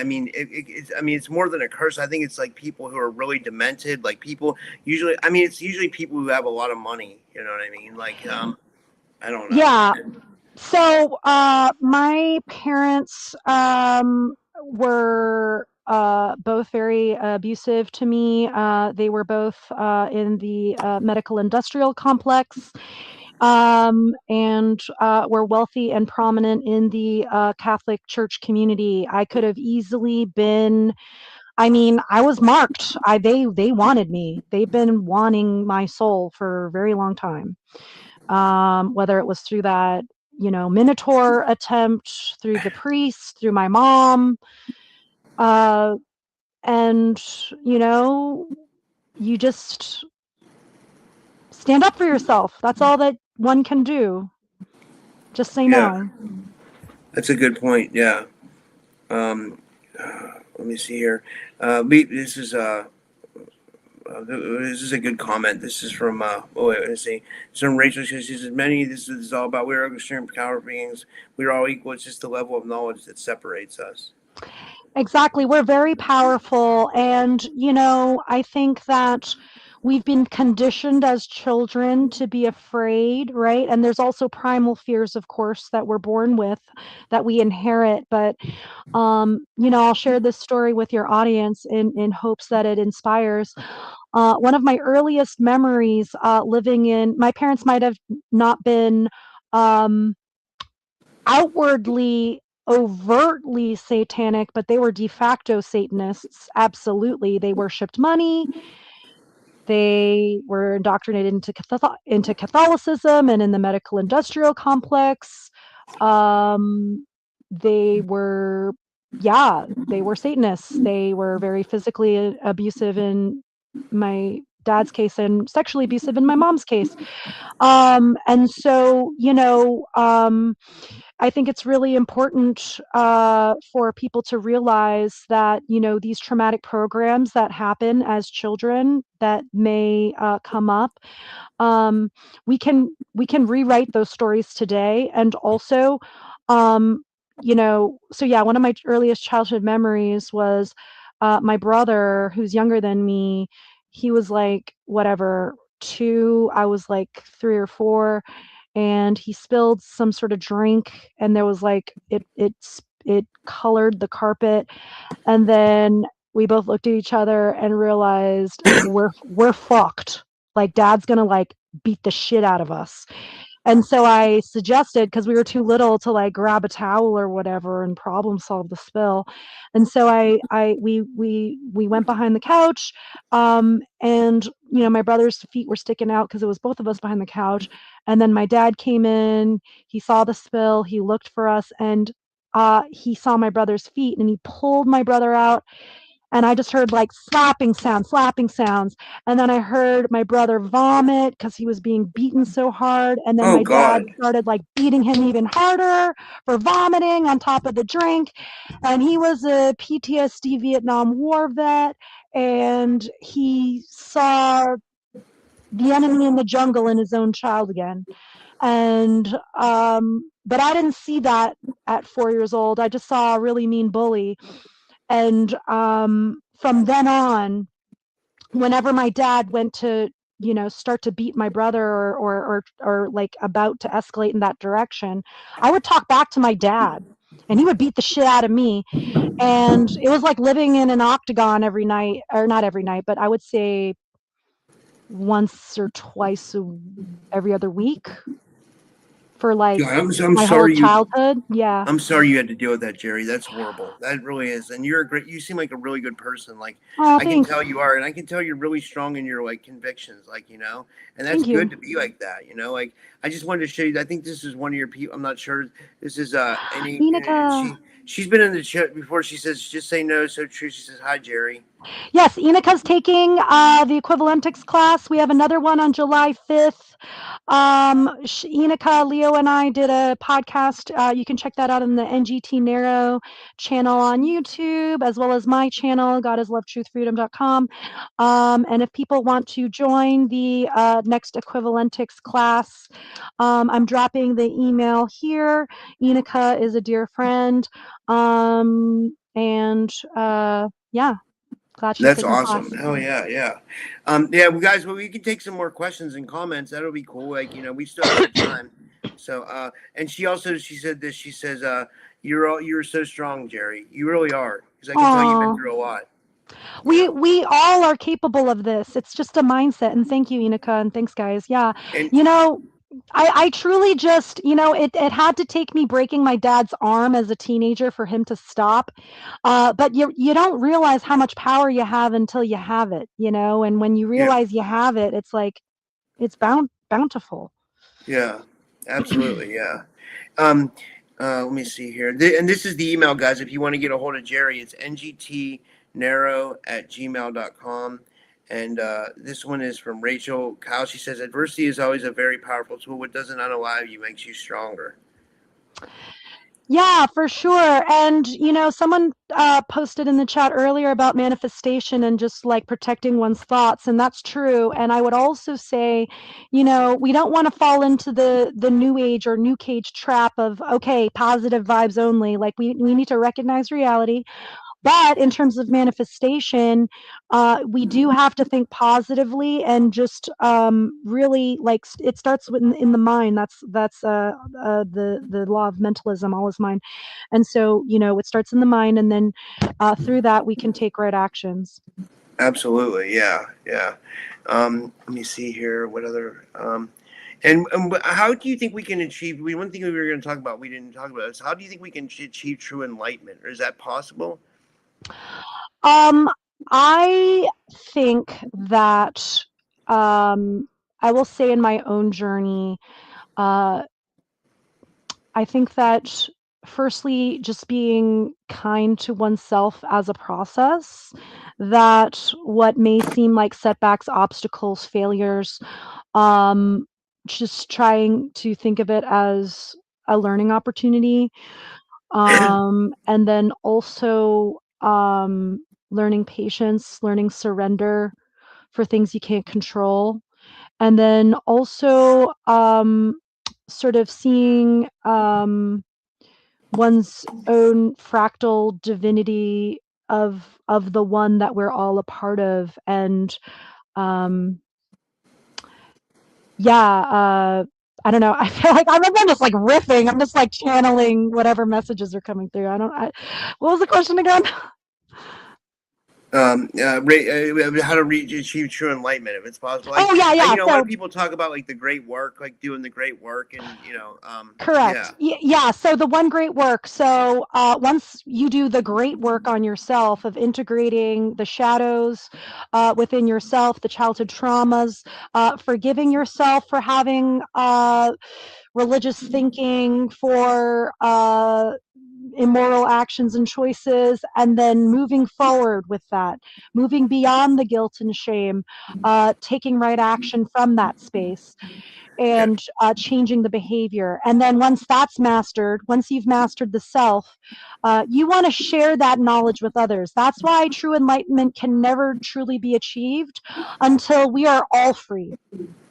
mean, it's more than a curse. I think it's like people who are really demented. Like people usually. I mean, it's usually people who have a lot of money. You know what I mean? Like, I don't know. Yeah. So my parents were both very abusive to me. They were both in the medical industrial complex, and were wealthy and prominent in the Catholic Church community. I could have easily been. I mean, I was marked. They wanted me. They've been wanting my soul for a very long time. Whether it was through that, Minotaur attempt, through the priest, through my mom. Uh, and, you just stand up for yourself. That's all that one can do. Just say Yeah, no. that's a good point. Yeah. Let me see here. This is a good comment. This is from let's see. Some Rachel. She says many. This is all about we're extreme power beings. We're all equal. It's just the level of knowledge that separates us. Exactly. We're very powerful. And, I think that we've been conditioned as children to be afraid, right? And there's also primal fears, of course, that we're born with, that we inherit. But, I'll share this story with your audience in hopes that it inspires. One of my earliest memories living in, my parents might have not been. Um, Outwardly overtly satanic, but they were de facto Satanists. Absolutely. They worshiped money. They were indoctrinated into Catholicism and in the medical industrial complex. They were, yeah, they were Satanists. They were very physically abusive in my dad's case and sexually abusive in my mom's case. And so, I think it's really important for people to realize that these traumatic programs that happen as children that may come up, um, we can rewrite those stories today, and also, so yeah, one of my earliest childhood memories was my brother, who's younger than me. He was like whatever 2, I was like 3 or 4, and he spilled some sort of drink, and there was like it colored the carpet, and then we both looked at each other and realized we're fucked. Like dad's gonna like beat the shit out of us. And so I suggested, because we were too little to like grab a towel or whatever and problem solve the spill. And so we went behind the couch, and my brother's feet were sticking out because it was both of us behind the couch. And then my dad came in, he saw the spill, he looked for us, and he saw my brother's feet, and he pulled my brother out, and I just heard like slapping sounds. And then I heard my brother vomit because he was being beaten so hard. And then Oh my dad God. started like beating him even harder for vomiting on top of the drink. And he was a PTSD Vietnam War vet, and he saw the enemy in the jungle in his own child again. And but I didn't see that at 4 years old. I just saw a really mean bully. And from then on, whenever my dad went to, start to beat my brother, or like about to escalate in that direction, I would talk back to my dad, and he would beat the shit out of me. And it was like living in an octagon every night, or not every night, but I would say once or twice every other week for like God, I'm my whole sorry you. childhood. Yeah. I'm sorry you had to deal with that, Jerry. That's horrible. That really is. And you're a great. You seem like a really good person. Like Oh, I can thanks. tell you are, and I can tell you're really strong in your like convictions. Like and that's Thank good you. to be like that. Like I just wanted to show you. I think this is one of your people. I'm not sure. This is any. Inika. She's been in the chat before. She says just say no. So true. She says hi, Jerry. Yes, Inika's taking the equivalentics class. We have another one on July 5th. Inika, Leo, and I did a podcast. You can check that out on the NGT Narrow channel on YouTube, as well as my channel, godislovetruthfreedom.com. And if people want to join the next equivalentics class, I'm dropping the email here. Inika is a dear friend. And yeah. Glad she's That's taking the class. awesome. Hell yeah, yeah. Yeah, well, guys, well, we can take some more questions and comments. That'll be cool. Like, we still have some time. So, and she said this. She says, you're so strong, Jerry. You really are, because I can tell you've been Aw. through a lot. We all are capable of this. It's just a mindset. And thank you, Inika, and thanks, guys. Yeah, And you know, I truly just, it had to take me breaking my dad's arm as a teenager for him to stop. But you don't realize how much power you have until you have it, and when you yeah, realize you have it, it's like it's bountiful. yeah, absolutely, yeah. Um, let me see here. And this is the email, guys. If you want to get a hold of Jerry, it's ngtnarrow@gmail.com. And this one is from Rachel Kyle. She says, adversity is always a very powerful tool. What doesn't unalive you makes you stronger. Yeah, for sure. And, someone posted in the chat earlier about manifestation and just like protecting one's thoughts. And that's true. And I would also say, we don't want to fall into the new age or new cage trap of, okay, positive vibes only. Like we need to recognize reality. But in terms of manifestation, we do have to think positively and just really like it starts in the mind. That's the law of mentalism, all is mind. And so it starts in the mind, and then through that we can take right actions. Absolutely, yeah, yeah. Let me see here. What other? And how do you think we can achieve? One thing we were going to talk about, we didn't talk about, is how do you think we can achieve true enlightenment? Or is that possible? I think that I will say in my own journey, I think that firstly, just being kind to oneself as a process, that what may seem like setbacks, obstacles, failures, just trying to think of it as a learning opportunity. And then also learning patience, learning surrender for things you can't control. And then also sort of seeing one's own fractal divinity of the one that we're all a part of. And I don't know. I feel like I'm just like riffing. I'm just like channeling whatever messages are coming through. What was the question again? How to achieve true enlightenment, if it's possible. Like, Oh yeah. a lot of people talk about like the great work, like doing the great work, and Correct. Yeah. So the one great work. So once you do the great work on yourself of integrating the shadows within yourself, the childhood traumas, forgiving yourself for having religious thinking, for immoral actions and choices, and then moving forward with that, moving beyond the guilt and shame, taking right action from that space, Yeah. and changing the behavior. And then once that's mastered, once you've mastered the self, you want to share that knowledge with others. That's why true enlightenment can never truly be achieved until we are all free.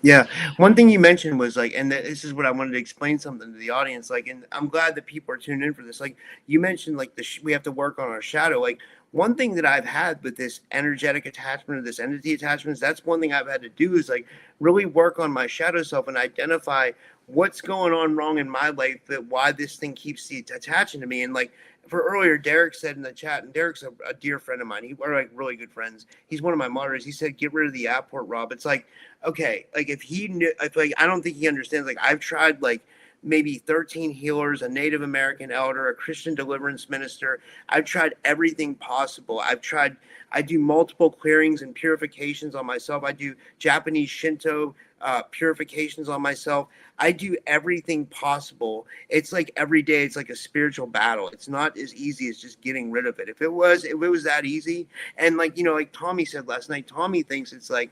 Yeah, one thing you mentioned was like, and this is what I wanted to explain something to the audience. Like, and I'm glad that people are tuned in for this. Like, you mentioned, like we have to work on our shadow. Like, one thing that I've had with this energetic attachment or this entity attachments, that's one thing I've had to do is like really work on my shadow self and identify what's going on wrong in my life, that why this thing keeps attaching to me. And like for earlier, Derek said in the chat, and Derek's a dear friend of mine. We're like really good friends. He's one of my moderators. He said, "Get rid of the apport, Rob." It's like, okay, like if he knew, if like I don't think he understands. Like I've tried like maybe 13 healers, a Native American elder, a Christian deliverance minister. I've tried everything possible. I do multiple clearings and purifications on myself. I do Japanese Shinto purifications on myself. I do everything possible. It's like every day, it's like a spiritual battle. It's not as easy as just getting rid of it. If it was that easy, and like, you know, like Tommy said last night, Tommy thinks it's like,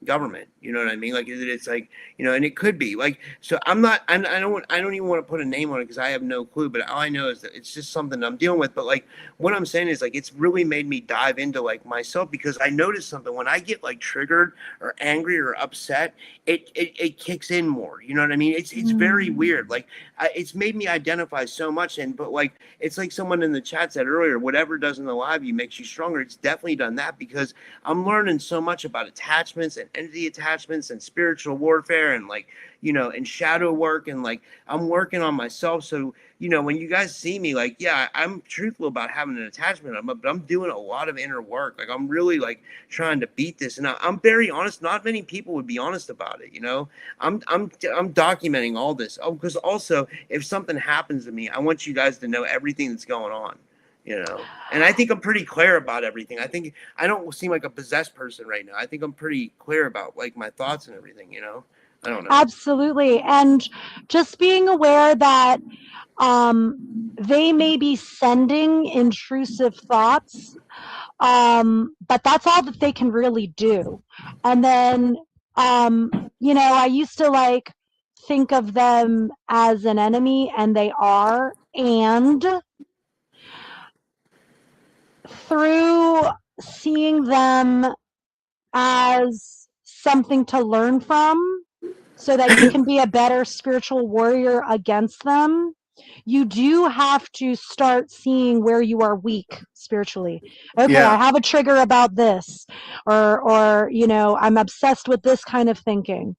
government, you know what I mean? Like it's like, you know, and it could be like, so I'm not, I don't even want to put a name on it because I have no clue, but all I know is that it's just something I'm dealing with. But like what I'm saying is like, it's really made me dive into like myself, because I noticed something when I get like triggered or angry or upset, it kicks in more, you know what I mean? It's very weird. Like it's made me identify so much. And but like it's like someone in the chat said earlier, whatever doesn't alive you makes you stronger. It's definitely done that, because I'm learning so much about attachments and entity attachments and spiritual warfare and like, you know, and shadow work, and like I'm working on myself. So, you know, when you guys see me, like, yeah, I'm truthful about having an attachment, but I'm doing a lot of inner work. Like I'm really like trying to beat this, and I'm very honest. Not many people would be honest about it, you know. I'm documenting all this. Oh, because also if something happens to me, I want you guys to know everything that's going on, you know. And I think I'm pretty clear about everything. I think I don't seem like a possessed person right now. I think I'm pretty clear about like my thoughts and everything, you know. I don't know. Absolutely. And just being aware that they may be sending intrusive thoughts, but that's all that they can really do. And then, you know, I used to like think of them as an enemy, and they are. And through seeing them as something to learn from so that you can be a better spiritual warrior against them, you do have to start seeing where you are weak spiritually. Okay, Yeah. I have a trigger about this, or you know, I'm obsessed with this kind of thinking.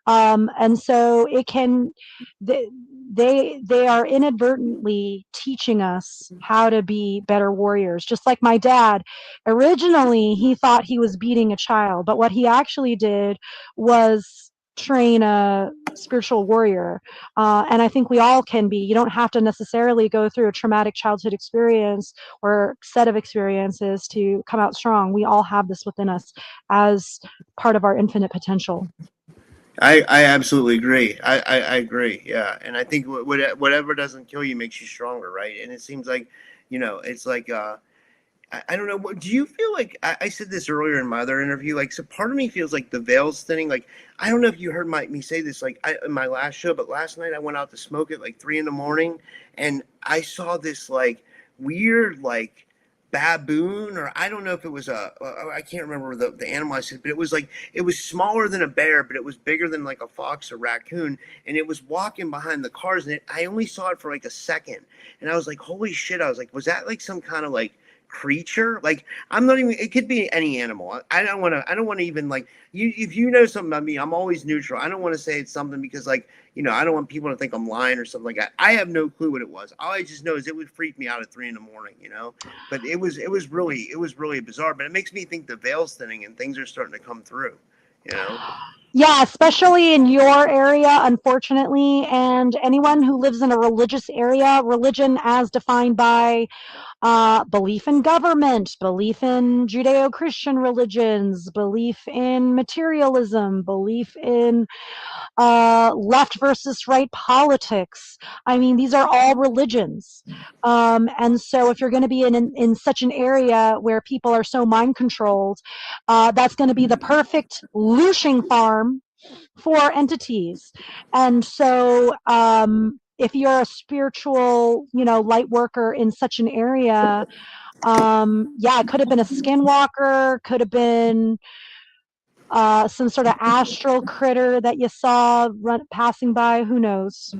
And so it can, they are inadvertently teaching us how to be better warriors. Just like my dad, originally he thought he was beating a child, but what he actually did was train a spiritual warrior. And I think we all can be. You don't have to necessarily go through a traumatic childhood experience or set of experiences to come out strong. We all have this within us as part of our infinite potential. I absolutely agree. I agree. Yeah. And I think whatever doesn't kill you makes you stronger, right? And it seems like, you know, it's like I don't know. What do you feel like? I said this earlier in my other interview. Like, so part of me feels like the veil's thinning. Like, I don't know if you heard me say this, like in my last show, but last night I went out to smoke at like 3 a.m, and I saw this like weird like baboon, or I don't know if it was I can't remember the animal I said, but it was like it was smaller than a bear, but it was bigger than like a fox or raccoon, and it was walking behind the cars, and I only saw it for like a second, and I was like, holy shit! I was like, was that like some kind of like creature? Like I'm not even, it could be any animal. I don't want to even like you, if you know something about me, I'm always neutral. I don't want to say it's something because like, you know, I don't want people to think I'm lying or something like that. I have no clue what it was. All I just know is it would freak me out at 3 a.m, you know. But it was really bizarre. But it makes me think the veil's thinning and things are starting to come through, you know. Yeah, especially in your area, unfortunately, and anyone who lives in a religious area, religion as defined by belief in government, belief in Judeo-Christian religions, belief in materialism, belief in left versus right politics. I mean, these are all religions. And so if you're going to be in such an area where people are so mind controlled, that's going to be the perfect looshing farm for entities. And so if you're a spiritual, light worker in such an area, yeah, it could have been a skinwalker, could have been some sort of astral critter that you saw passing by. Who knows?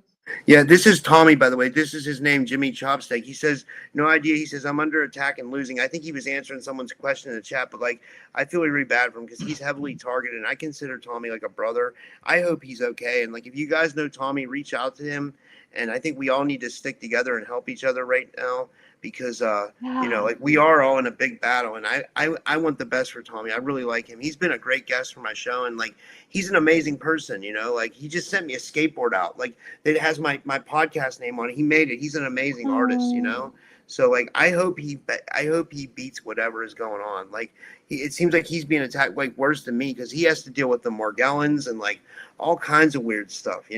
Yeah, this is Tommy, by the way. This is his name, Jimmy Chopstick. He says, no idea. He says, I'm under attack and losing. I think he was answering someone's question in the chat, but like, I feel really bad for him because he's heavily targeted. And I consider Tommy like a brother. I hope he's okay. And like, if you guys know Tommy, reach out to him. And I think we all need to stick together and help each other right now because, like we are all in a big battle. And I want the best for Tommy. I really like him. He's been a great guest for my show. And like, he's an amazing person, like he just sent me a skateboard out. Like, it has my podcast name on it. He made it. He's an amazing artist, So like I hope he beats whatever is going on. Like it seems like he's being attacked like worse than me because he has to deal with the Morgellons and like all kinds of weird stuff.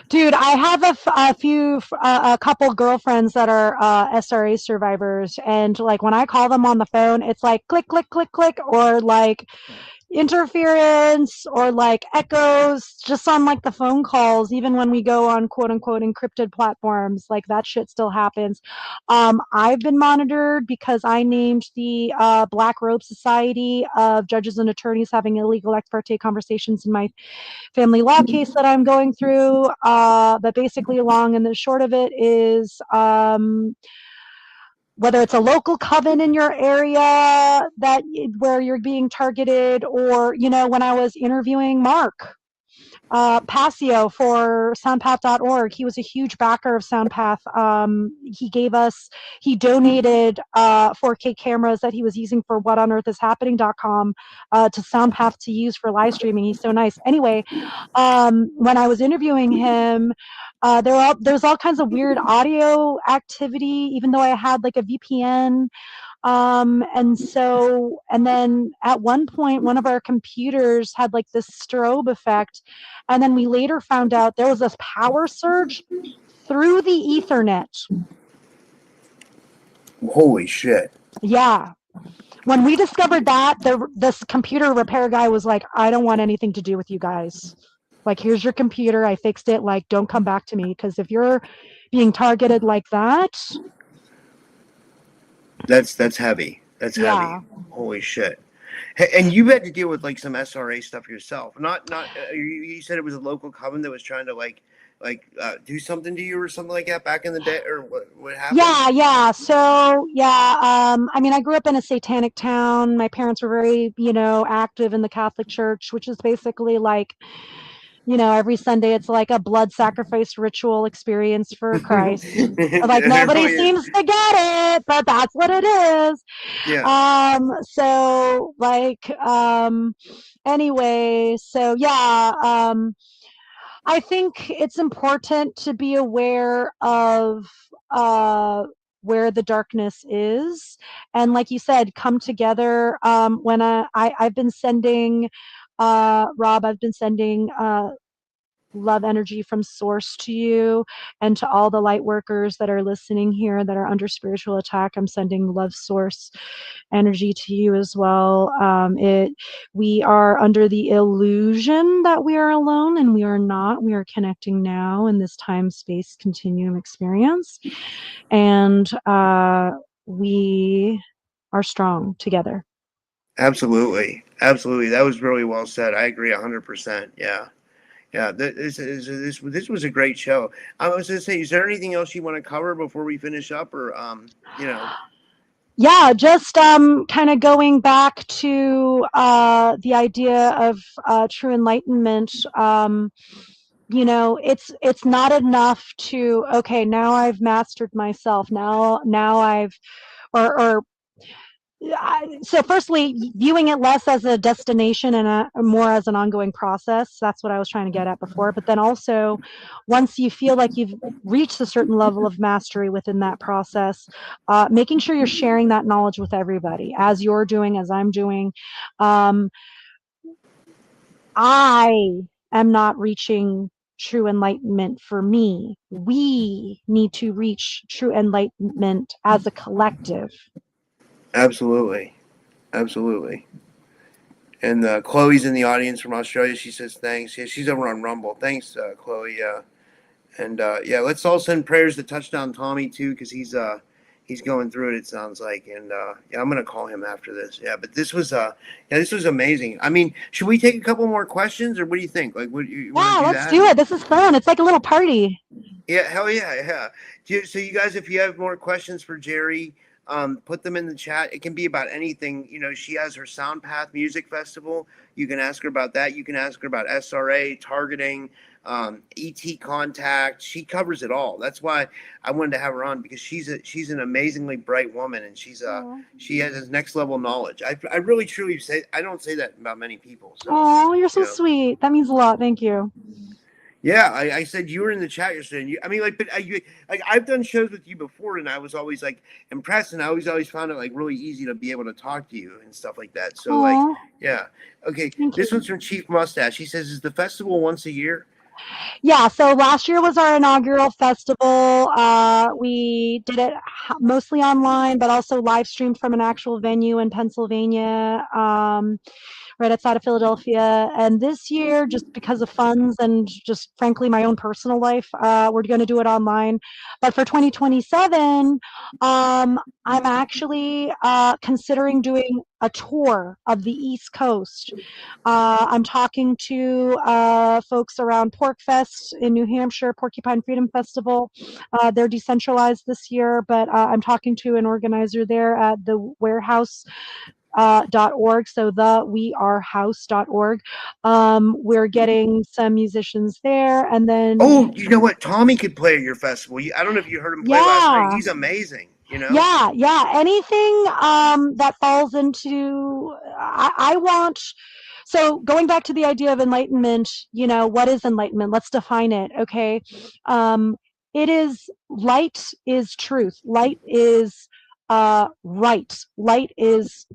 Dude, I have a couple girlfriends that are SRA survivors, and like when I call them on the phone, it's like click, click, click, click, or like interference or like echoes just on like the phone calls. Even when we go on quote unquote encrypted platforms, like that shit still happens. I've been monitored because I named the Black Robe Society of judges and attorneys having illegal ex parte conversations in my family law case that I'm going through. But basically, long and the short of it is whether it's a local coven in your area where you're being targeted, or when I was interviewing Mark Passio for soundpath.org. He was a huge backer of Soundpath. He donated 4K cameras that he was using for whatonearthishappening.com to Soundpath to use for live streaming. He's so nice. Anyway, when I was interviewing him, there's all kinds of weird audio activity, even though I had like a VPN. And then at one point, one of our computers had like this strobe effect. And then we later found out there was this power surge through the Ethernet. Holy shit. Yeah. When we discovered that, this computer repair guy was like, I don't want anything to do with you guys. Like, here's your computer. I fixed it. Like, don't come back to me. Because if you're being targeted like that, that's heavy. That's heavy. Holy shit. And you had to deal with like some SRA stuff yourself. Not you said it was a local coven that was trying to do something to you or something like that back in the day, or what happened? Yeah. So I mean, I grew up in a satanic town. My parents were very, active in the Catholic Church, which is basically like, every Sunday it's like a blood sacrifice ritual experience for Christ. Like nobody seems to get it, but that's what it is. Yeah. So like anyway, so yeah, I think it's important to be aware of where the darkness is, and like you said, come together. When I've been sending Rob, I've been sending love energy from source to you and to all the light workers that are listening here that are under spiritual attack. I'm sending love source energy to you as well. We are under the illusion that we are alone, and we are not. We are connecting now in this time space continuum experience, and we are strong together. Absolutely. That was really well said. I agree 100%. Yeah, this was a great show. I was going to say, is there anything else you want to cover before we finish up, or Yeah, just kind of going back to the idea of true enlightenment. It's not enough to, okay, now I've mastered myself. Now I've or So firstly, viewing it less as a destination and more as an ongoing process. That's what I was trying to get at before. But then also, once you feel like you've reached a certain level of mastery within that process, making sure you're sharing that knowledge with everybody, as you're doing, as I'm doing. Um, I am not reaching true enlightenment for me. We need to reach true enlightenment as a collective. Absolutely, absolutely. And Chloe's in the audience from Australia. She says thanks. Yeah, she's over on Rumble. Thanks, Chloe. And yeah, let's all send prayers to Touchdown Tommy too, because he's going through it. It sounds like, and yeah, I'm gonna call him after this. Yeah, but this was amazing. I mean, should we take a couple more questions, or what do you think? Like, what you want Yeah, to do let's that? do it. This is fun. It's like a little party. Yeah, hell yeah, yeah. So you guys, if you have more questions for Geri, put them in the chat. It can be about anything. You know, she has her Sound Path Music Festival. You can ask her about that. You can ask her about SRA targeting, ET contact. She covers it all. That's why I wanted to have her on, because she's an amazingly bright woman, and she has this next level knowledge. I really truly say, I don't say that about many people. So Oh, you're you so know. sweet. That means a lot. Thank you. Yeah, I said you were in the chat yesterday. And I mean, like, but like I've done shows with you before, and I was always like impressed, and I always found it like really easy to be able to talk to you and stuff like that. So like, Oh, yeah, okay. thank This you. one's from Chief Mustache. He says, "Is the festival once a year?" Yeah, so last year was our inaugural festival. We did it mostly online, but also live streamed from an actual venue in Pennsylvania. Right outside of Philadelphia. And this year, just because of funds and just frankly my own personal life, we're going to do it online. But for 2027, I'm actually considering doing a tour of the East Coast. I'm talking to folks around Pork Fest in New Hampshire, Porcupine Freedom Festival. They're decentralized this year, but I'm talking to an organizer there at the warehouse .org, so the wearehouse.org. We're getting some musicians there, and then Oh, you know what? Tommy could play at your festival. I don't know if you heard him play last night. yeah, He's amazing. You know. yeah, anything that falls into I want. So going back to the idea of enlightenment, what is enlightenment? Let's define it. Okay, it is light is truth. Light is right. Light is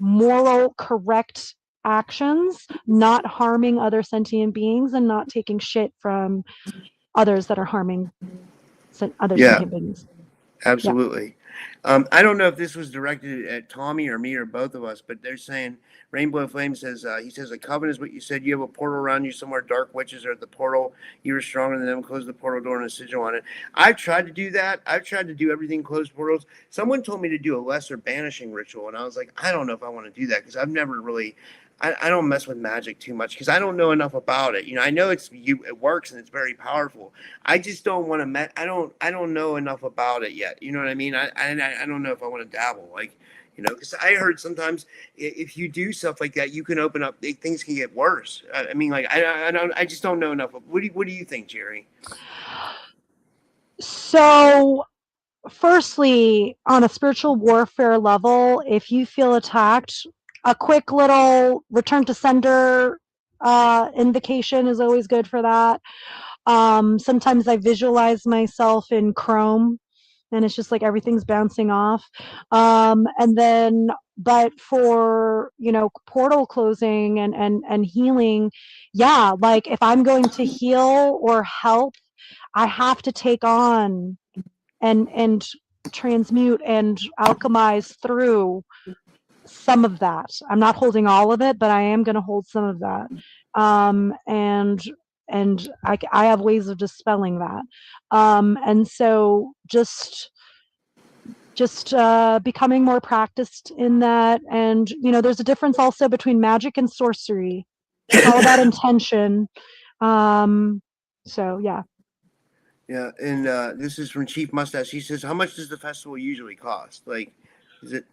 moral, correct actions, not harming other sentient beings and not taking shit from others that are harming other Yeah. sentient beings. Yeah. Absolutely. I don't know if this was directed at Tommy or me or both of us, but they're saying Rainbow Flame says he says a coven is what you said. You have a portal around you somewhere. Dark witches are at the portal. You are stronger than them. Close the portal door and a sigil on it. I've tried to do that. I've tried to do everything closed portals. Someone told me to do a lesser banishing ritual, and I was like, I don't know if I want to do that, because I've never really. I don't mess with magic too much because I don't know enough about it. You know, I know it works and it's very powerful. I just don't want to. I don't know enough about it yet. You know what I mean? I don't know if I want to dabble. Like, you know, because I heard sometimes if you do stuff like that, you can open up. Things can get worse. I mean, like I don't. I just don't know enough. What do you think, Geri? So, firstly, on a spiritual warfare level, if you feel attacked, a quick little return to sender invocation is always good for that. Sometimes I visualize myself in Chrome and it's just like everything's bouncing off. And then, but for, portal closing and healing, yeah, like if I'm going to heal or help, I have to take on and transmute and alchemize through some of that. I'm not holding all of it, but I am going to hold some of that. And I have ways of dispelling that. And so just becoming more practiced in that. And, there's a difference also between magic and sorcery. It's all about intention. So yeah. Yeah, and this is from Chief Mustache. He says, "How much does the festival usually cost? Like, is it?"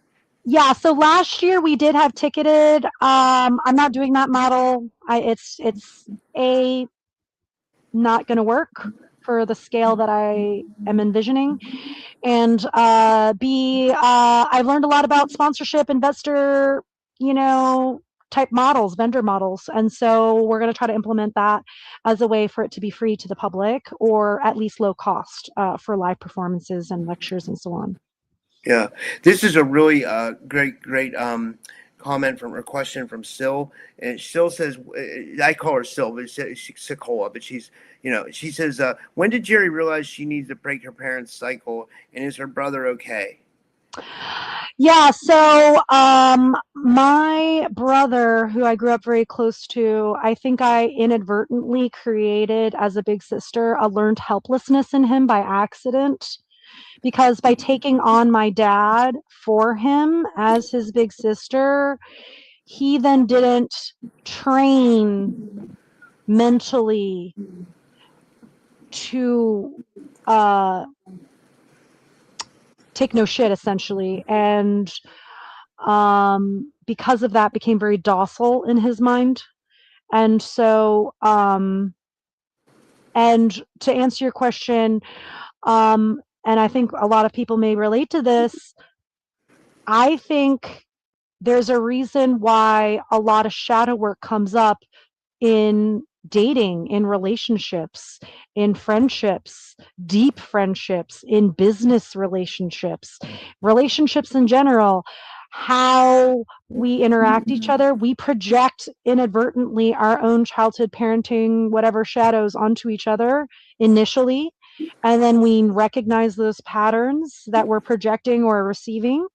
Yeah, so last year we did have ticketed. I'm not doing that model. It's a not going to work for the scale that I am envisioning. And B, I've learned a lot about sponsorship, investor, type models, vendor models. And so we're going to try to implement that as a way for it to be free to the public, or at least low cost for live performances and lectures and so on. Yeah, this is a really great comment from or question from Sil, and Sil says, I call her Sil, but she's Sicola, but she says, when did Jerry realize she needs to break her parents' cycle, and is her brother okay? Yeah, so my brother, who I grew up very close to, I think I inadvertently created as a big sister a learned helplessness in him by accident. Because by taking on my dad for him as his big sister, he then didn't train mentally to uh, take no shit, essentially. And because of that, became very docile in his mind. And so, and to answer your question, and I think a lot of people may relate to this, I think there's a reason why a lot of shadow work comes up in dating, in relationships, in friendships, deep friendships, in business relationships, relationships in general, how we interact each other. We project inadvertently our own childhood parenting, whatever shadows onto each other initially. And then we recognize those patterns that we're projecting or receiving.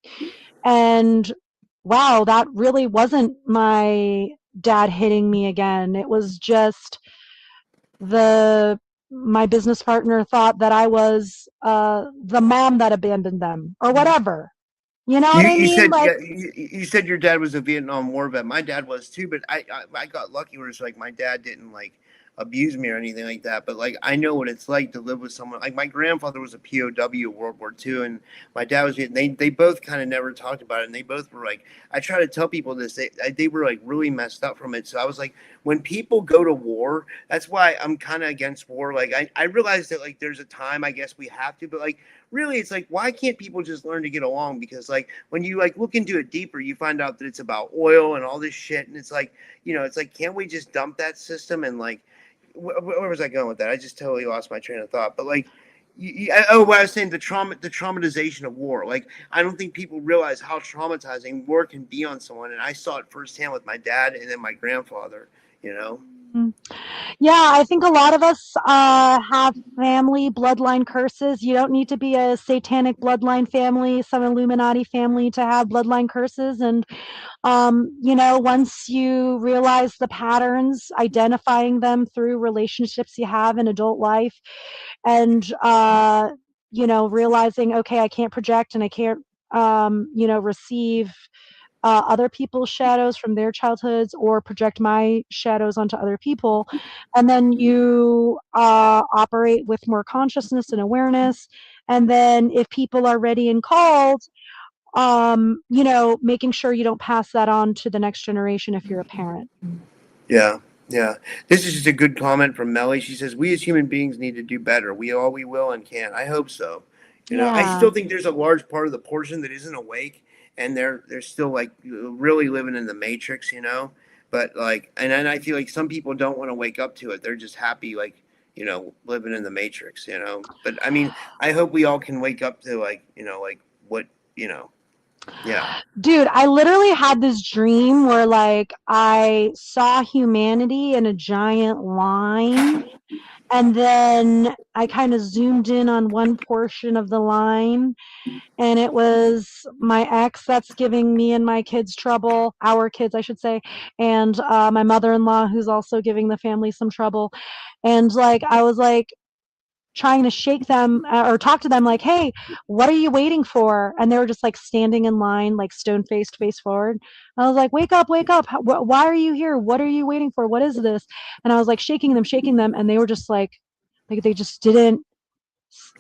And wow, that really wasn't my dad hitting me again. It was just the my business partner thought that I was the mom that abandoned them or whatever. You know what You I you mean? said Like, yeah, you said your dad was a Vietnam War vet. My dad was too, but I got lucky where it's like my dad didn't like abuse me or anything like that. But like I know what it's like to live with someone. Like my grandfather was a POW of World War II, and my dad was. They both kind of never talked about it, and they both were like. I try to tell people this. They were like really messed up from it. So I was like, when people go to war, that's why I'm kind of against war. Like I realize that like there's a time I guess we have to, but like really it's like why can't people just learn to get along? Because like when you like look into it deeper, you find out that it's about oil and all this shit, and it's like it's like can't we just dump that system and like where was I going with that? I just totally lost my train of thought. But like what I was saying, the traumatization of war. Like I don't think people realize how traumatizing war can be on someone, and I saw it firsthand with my dad and then my grandfather. You know. mm, yeah, I think a lot of us have family bloodline curses. You don't need to be a satanic bloodline family, some Illuminati family to have bloodline curses. And once you realize the patterns, identifying them through relationships you have in adult life, and realizing, okay, I can't project and I can't receive other people's shadows from their childhoods or project my shadows onto other people. And then you operate with more consciousness and awareness. And then if people are ready and called, making sure you don't pass that on to the next generation if you're a parent. Yeah, yeah. This is just a good comment from Melly. She says, "We as human beings need to do better. We will and can." I hope so. I Yeah. still think there's a large part of the portion that isn't awake, and they're still like really living in the matrix. But like, and I feel like some people don't want to wake up to it. They're just happy, like living in the matrix. But I mean, I hope we all can wake up to like what you know. Yeah. Dude, I literally had this dream where like I saw humanity in a giant line, and then I kind of zoomed in on one portion of the line, and it was my ex that's giving me and my kids trouble, our kids, I should say, and my mother-in-law who's also giving the family some trouble. And like I was like trying to shake them or talk to them like, hey, what are you waiting for? And they were just like standing in line, like stone faced, face forward. I was like, wake up, wake up. Why are you here? What are you waiting for? What is this? And I was like shaking them. And they were just like they just didn't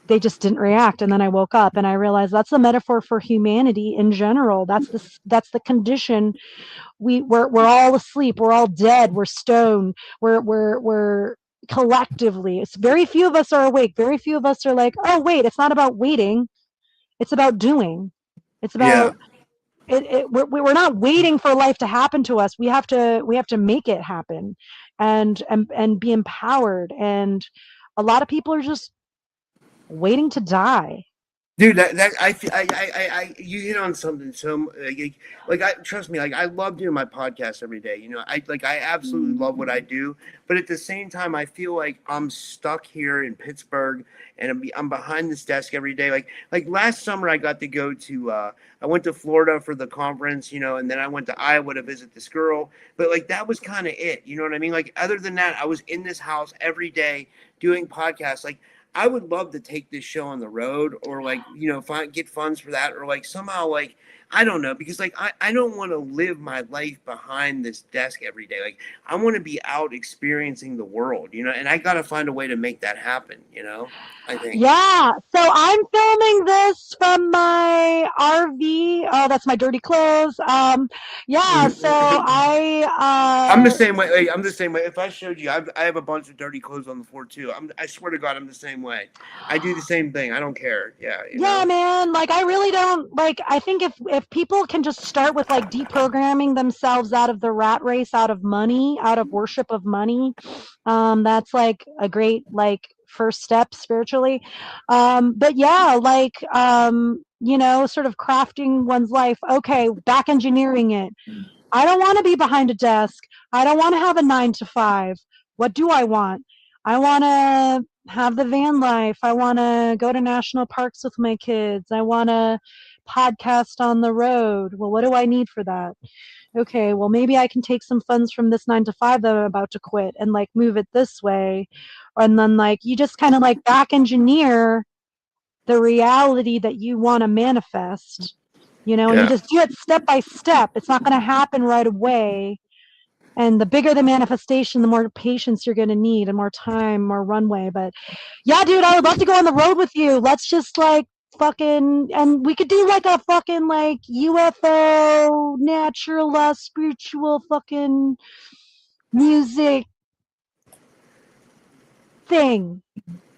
react. And then I woke up and I realized that's the metaphor for humanity in general. That's the condition. We're all asleep, we're all dead, we're stoned, we're collectively, it's very few of us are awake, very few of us are like, oh wait, it's not about waiting, It's about doing. It's Yeah. about we're not waiting for life to happen to us. We have to make it happen, and be empowered. And a lot of people are just waiting to die. Dude, that you hit on something. So like, I trust me, like I love doing my podcast every day. I absolutely love what I do, but at the same time, I feel like I'm stuck here in Pittsburgh, and I'm behind this desk every day. Like last summer, I got to go to I went to Florida for the conference, and then I went to Iowa to visit this girl. But like that was kind of it. You know what I mean? Like other than that, I was in this house every day doing podcasts. Like I would love to take this show on the road, or like, get funds for that, or like somehow, like, I don't know, because like I don't want to live my life behind this desk every day. Like I want to be out experiencing the world, and I got to find a way to make that happen, I think. Yeah, so I'm filming this from my RV. Oh, that's my dirty clothes. Yeah, so I'm the I same way. Like, I'm the same way. If I showed you, I have a bunch of dirty clothes on the floor too. I swear to God, I'm the same way. I do the same thing. I don't care. Yeah, yeah, man, like I really don't like. I think if people can just start with like deprogramming themselves out of the rat race, out of money, out of worship of money, that's like a great like first step spiritually. But yeah, like sort of crafting one's life. Okay, back engineering it. I don't want to be behind a desk. I don't want to have a 9 to 5. What do I want? I want to have the van life. I want to go to national parks with my kids. I want to podcast on the road. Well, what do I need for that? Okay, well, maybe I can take some funds from this 9 to 5 that I'm about to quit and like move it this way. And then like you just kind of like back engineer the reality that you want to manifest, and you yeah, just do it step by step. It's not going to happen right away. And the bigger the manifestation, the more patience you're going to need and more time, more runway. But yeah, dude, I would love to go on the road with you. Let's just like fucking, and we could do like a fucking like UFO, natural, spiritual fucking music thing.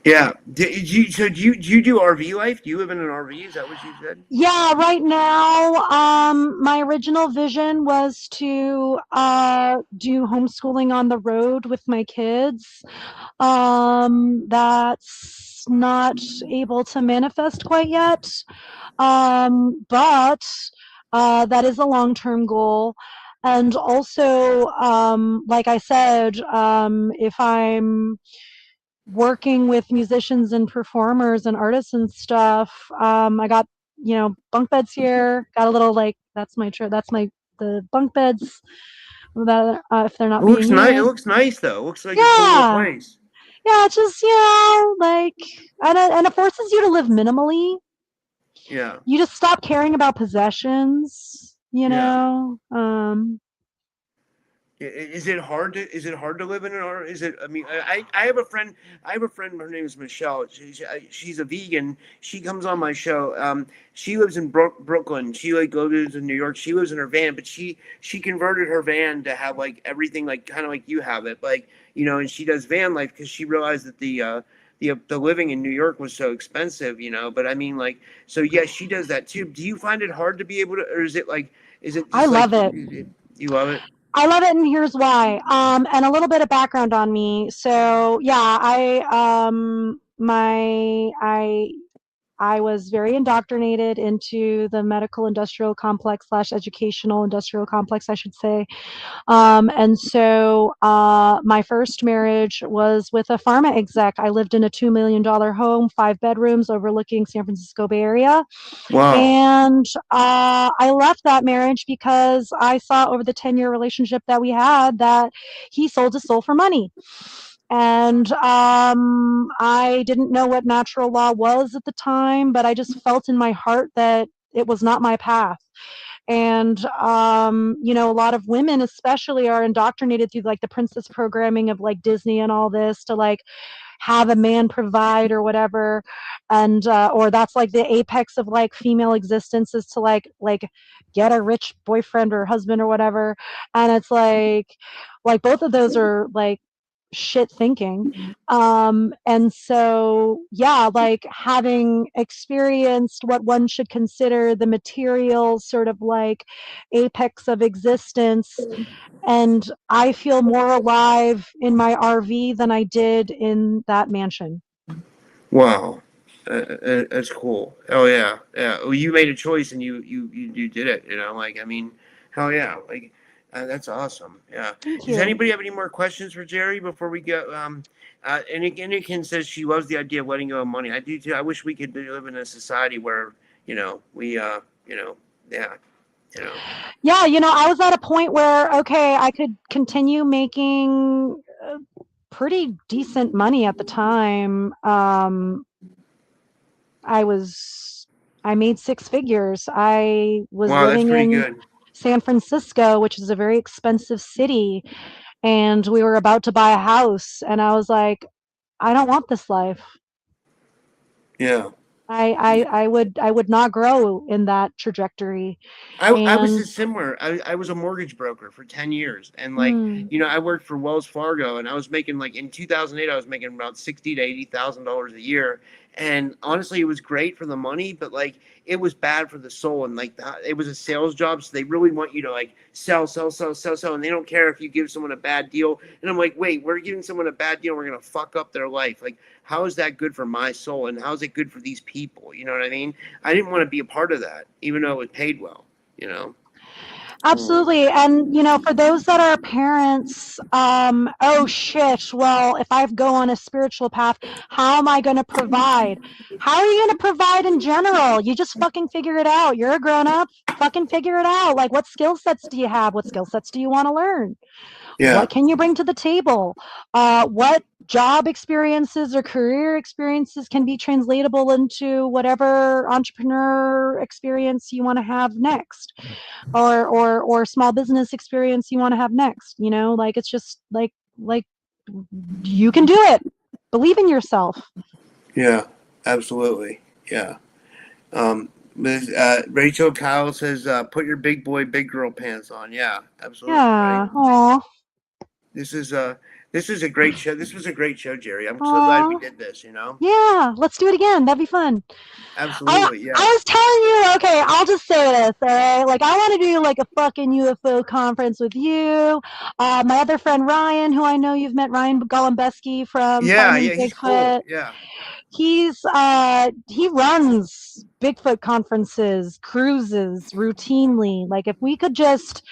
yeah. Do you do RV life? Do you live in an RV? Is that what you said? Yeah, right now, my original vision was to do homeschooling on the road with my kids. That's not able to manifest quite yet, but that is a long-term goal. And also, like I said, if I'm working with musicians and performers and artists and stuff. I got, bunk beds here. Got a little like that's my the bunk beds that if they're It not looks being nice. It used. looks nice though. It looks like a cool little Yeah, place. yeah. It's just like and it forces you to live minimally. Yeah, You just stop caring about possessions. yeah. Is it hard to live in an R? Is it? I mean, I have a friend. I have a friend. Her name is Michelle. She's a vegan. She comes on my show. She lives in Brooklyn. She like goes to New York. She lives in her van, but she converted her van to have like everything like kind of like you have it, like and she does van life because she realized that the living in New York was so expensive. But I mean, like, so yeah, she does that too. Do you find it hard to be able to, or is it I just like love it. you love it? I love it, and here's why. And a little bit of background on me. So yeah, I was very indoctrinated into the medical industrial complex slash educational industrial complex, I should say. And so my first marriage was with a pharma exec. I lived in a $2 million home, 5 bedrooms overlooking San Francisco Bay Area. Wow. And I left that marriage because I saw over the 10-year relationship that we had that he sold his soul for money. And I didn't know what natural law was at the time, but I just felt in my heart that it was not my path. And a lot of women especially are indoctrinated through like the princess programming of like Disney and all this to like have a man provide or whatever. And or that's like the apex of like female existence is to like get a rich boyfriend or husband or whatever. And it's like both of those are like shit thinking. And so, yeah, like having experienced what one should consider the material sort of like apex of existence, and I feel more alive in my RV than I did in that mansion. Wow, that's cool. Oh yeah, yeah. Well, you made a choice and you did it. You know, like I mean, hell yeah, like that's awesome. Yeah. Thank Does you. anybody have any more questions for Jerry before we go? Anakin says she loves the idea of letting go of money. I do too. I wish we could live in a society where we yeah, you know. Yeah, I was at a point where, okay, I could continue making pretty decent money at the time. I made six figures. I was Wow, that's living pretty in good. San Francisco, which is a very expensive city, and we were about to buy a house, and I was like, I don't want this life. Yeah. I would not grow in that trajectory. I was And just similar. I was a mortgage broker for 10 years. And like, hmm, I worked for Wells Fargo and I was making like in 2008, I was making about 60 to $80,000 a year. And honestly, it was great for the money, but like it was bad for the soul. And like it was a sales job. So they really want you to like sell, sell, sell, sell, sell. And they don't care if you give someone a bad deal. And I'm like, wait, we're giving someone a bad deal. We're going to fuck up their life. Like, how is that good for my soul? And how is it good for these people? You know what I mean? I didn't want to be a part of that, even though it paid well you know. absolutely. And, for those that are parents, oh shit, well, if I go on a spiritual path, how am I going to provide? How are you going to provide in general? You just fucking figure it out. You're a grown up. Fucking figure it out. Like, what skill sets do you have? What skill sets do you want to learn? Yeah. What can you bring to the table? What job experiences or career experiences can be translatable into whatever entrepreneur experience you want to have next, or small business experience you want to have next. Like it's just like you can do it. Believe in yourself. Yeah. Absolutely. Yeah. Rachel Kyle says, "Put your big boy, big girl pants on." Yeah, absolutely right. Yeah. Aw. This is a great show. This was a great show, Jerry. I'm so glad we Aw. did this. Yeah. Let's do it again. That'd be fun. I Absolutely. I Yeah. was telling you, okay, I'll just say this, all right? Like, I want to do like a fucking UFO conference with you. My other friend Ryan, who I know you've met, Ryan Golombeski from Yeah. Finding Yeah. He's cool. Bigfoot. Yeah. He runs Bigfoot conferences, cruises routinely. Like, if we could just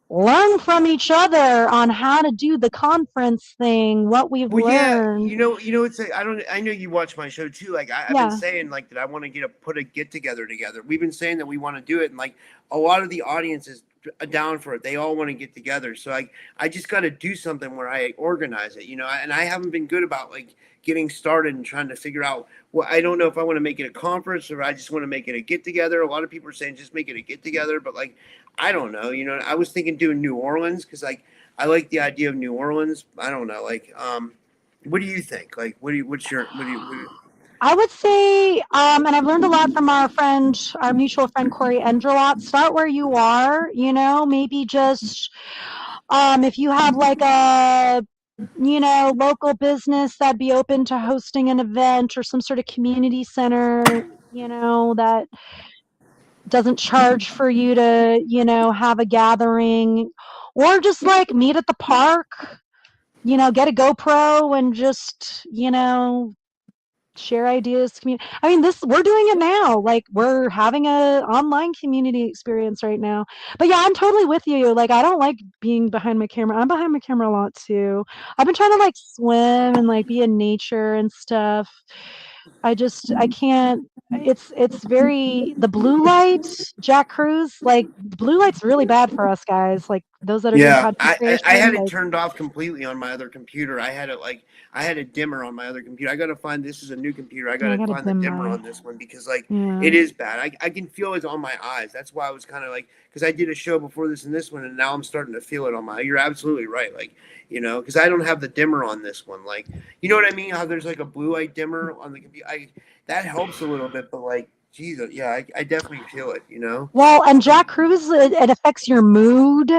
learn from each other on how to do the conference thing, what we've Well, yeah, learned. it's like, I know you watch my show too. Like I've been Yeah. saying like that I want to put a get together together. We've been saying that we want to do it, and like a lot of the audience is down for it. They all want to get together. So I just got to do something where I organize it, and I haven't been good about like getting started and trying to figure out. Well, I don't know if I want to make it a conference or I just want to make it a get together. A lot of people are saying just make it a get together, but like I don't know. I was thinking doing New Orleans because like I like the idea of New Orleans. I don't know, like what do you think? Like, I would say, and I've learned a lot from our mutual friend Corey Enderlot. Start where you are, maybe just if you have like a local business that'd be open to hosting an event or some sort of community center, that doesn't charge for you to, have a gathering, or just like meet at the park, get a GoPro and just, share ideas. I mean, we're doing it now. Like, we're having a online community experience right now. But yeah, I'm totally with you. Like, I don't like being behind my camera. I'm behind my camera a lot too. I've been trying to like swim and like be in nature and stuff. I can't. It's very, the blue light, Jack Cruz, like the blue light's really bad for us guys, like those that are doing Yeah, content I creation. had it Like, turned off completely on my other computer. I had a dimmer on my other computer. I gotta find this is a new computer. I yeah, I gotta gotta find the dim dimmer mine. on this one because like Yeah. it is bad. I can feel it on my eyes. That's why I was kind of like because I did a show before this and this one, and now I'm starting to feel it on my. You're absolutely right. Like because I don't have the dimmer on this one. Like you know what I mean? How there's like a blue light dimmer on the computer. That helps a little bit, but like Jesus, yeah, I definitely feel it. Well, and Jack Cruz, it affects your mood.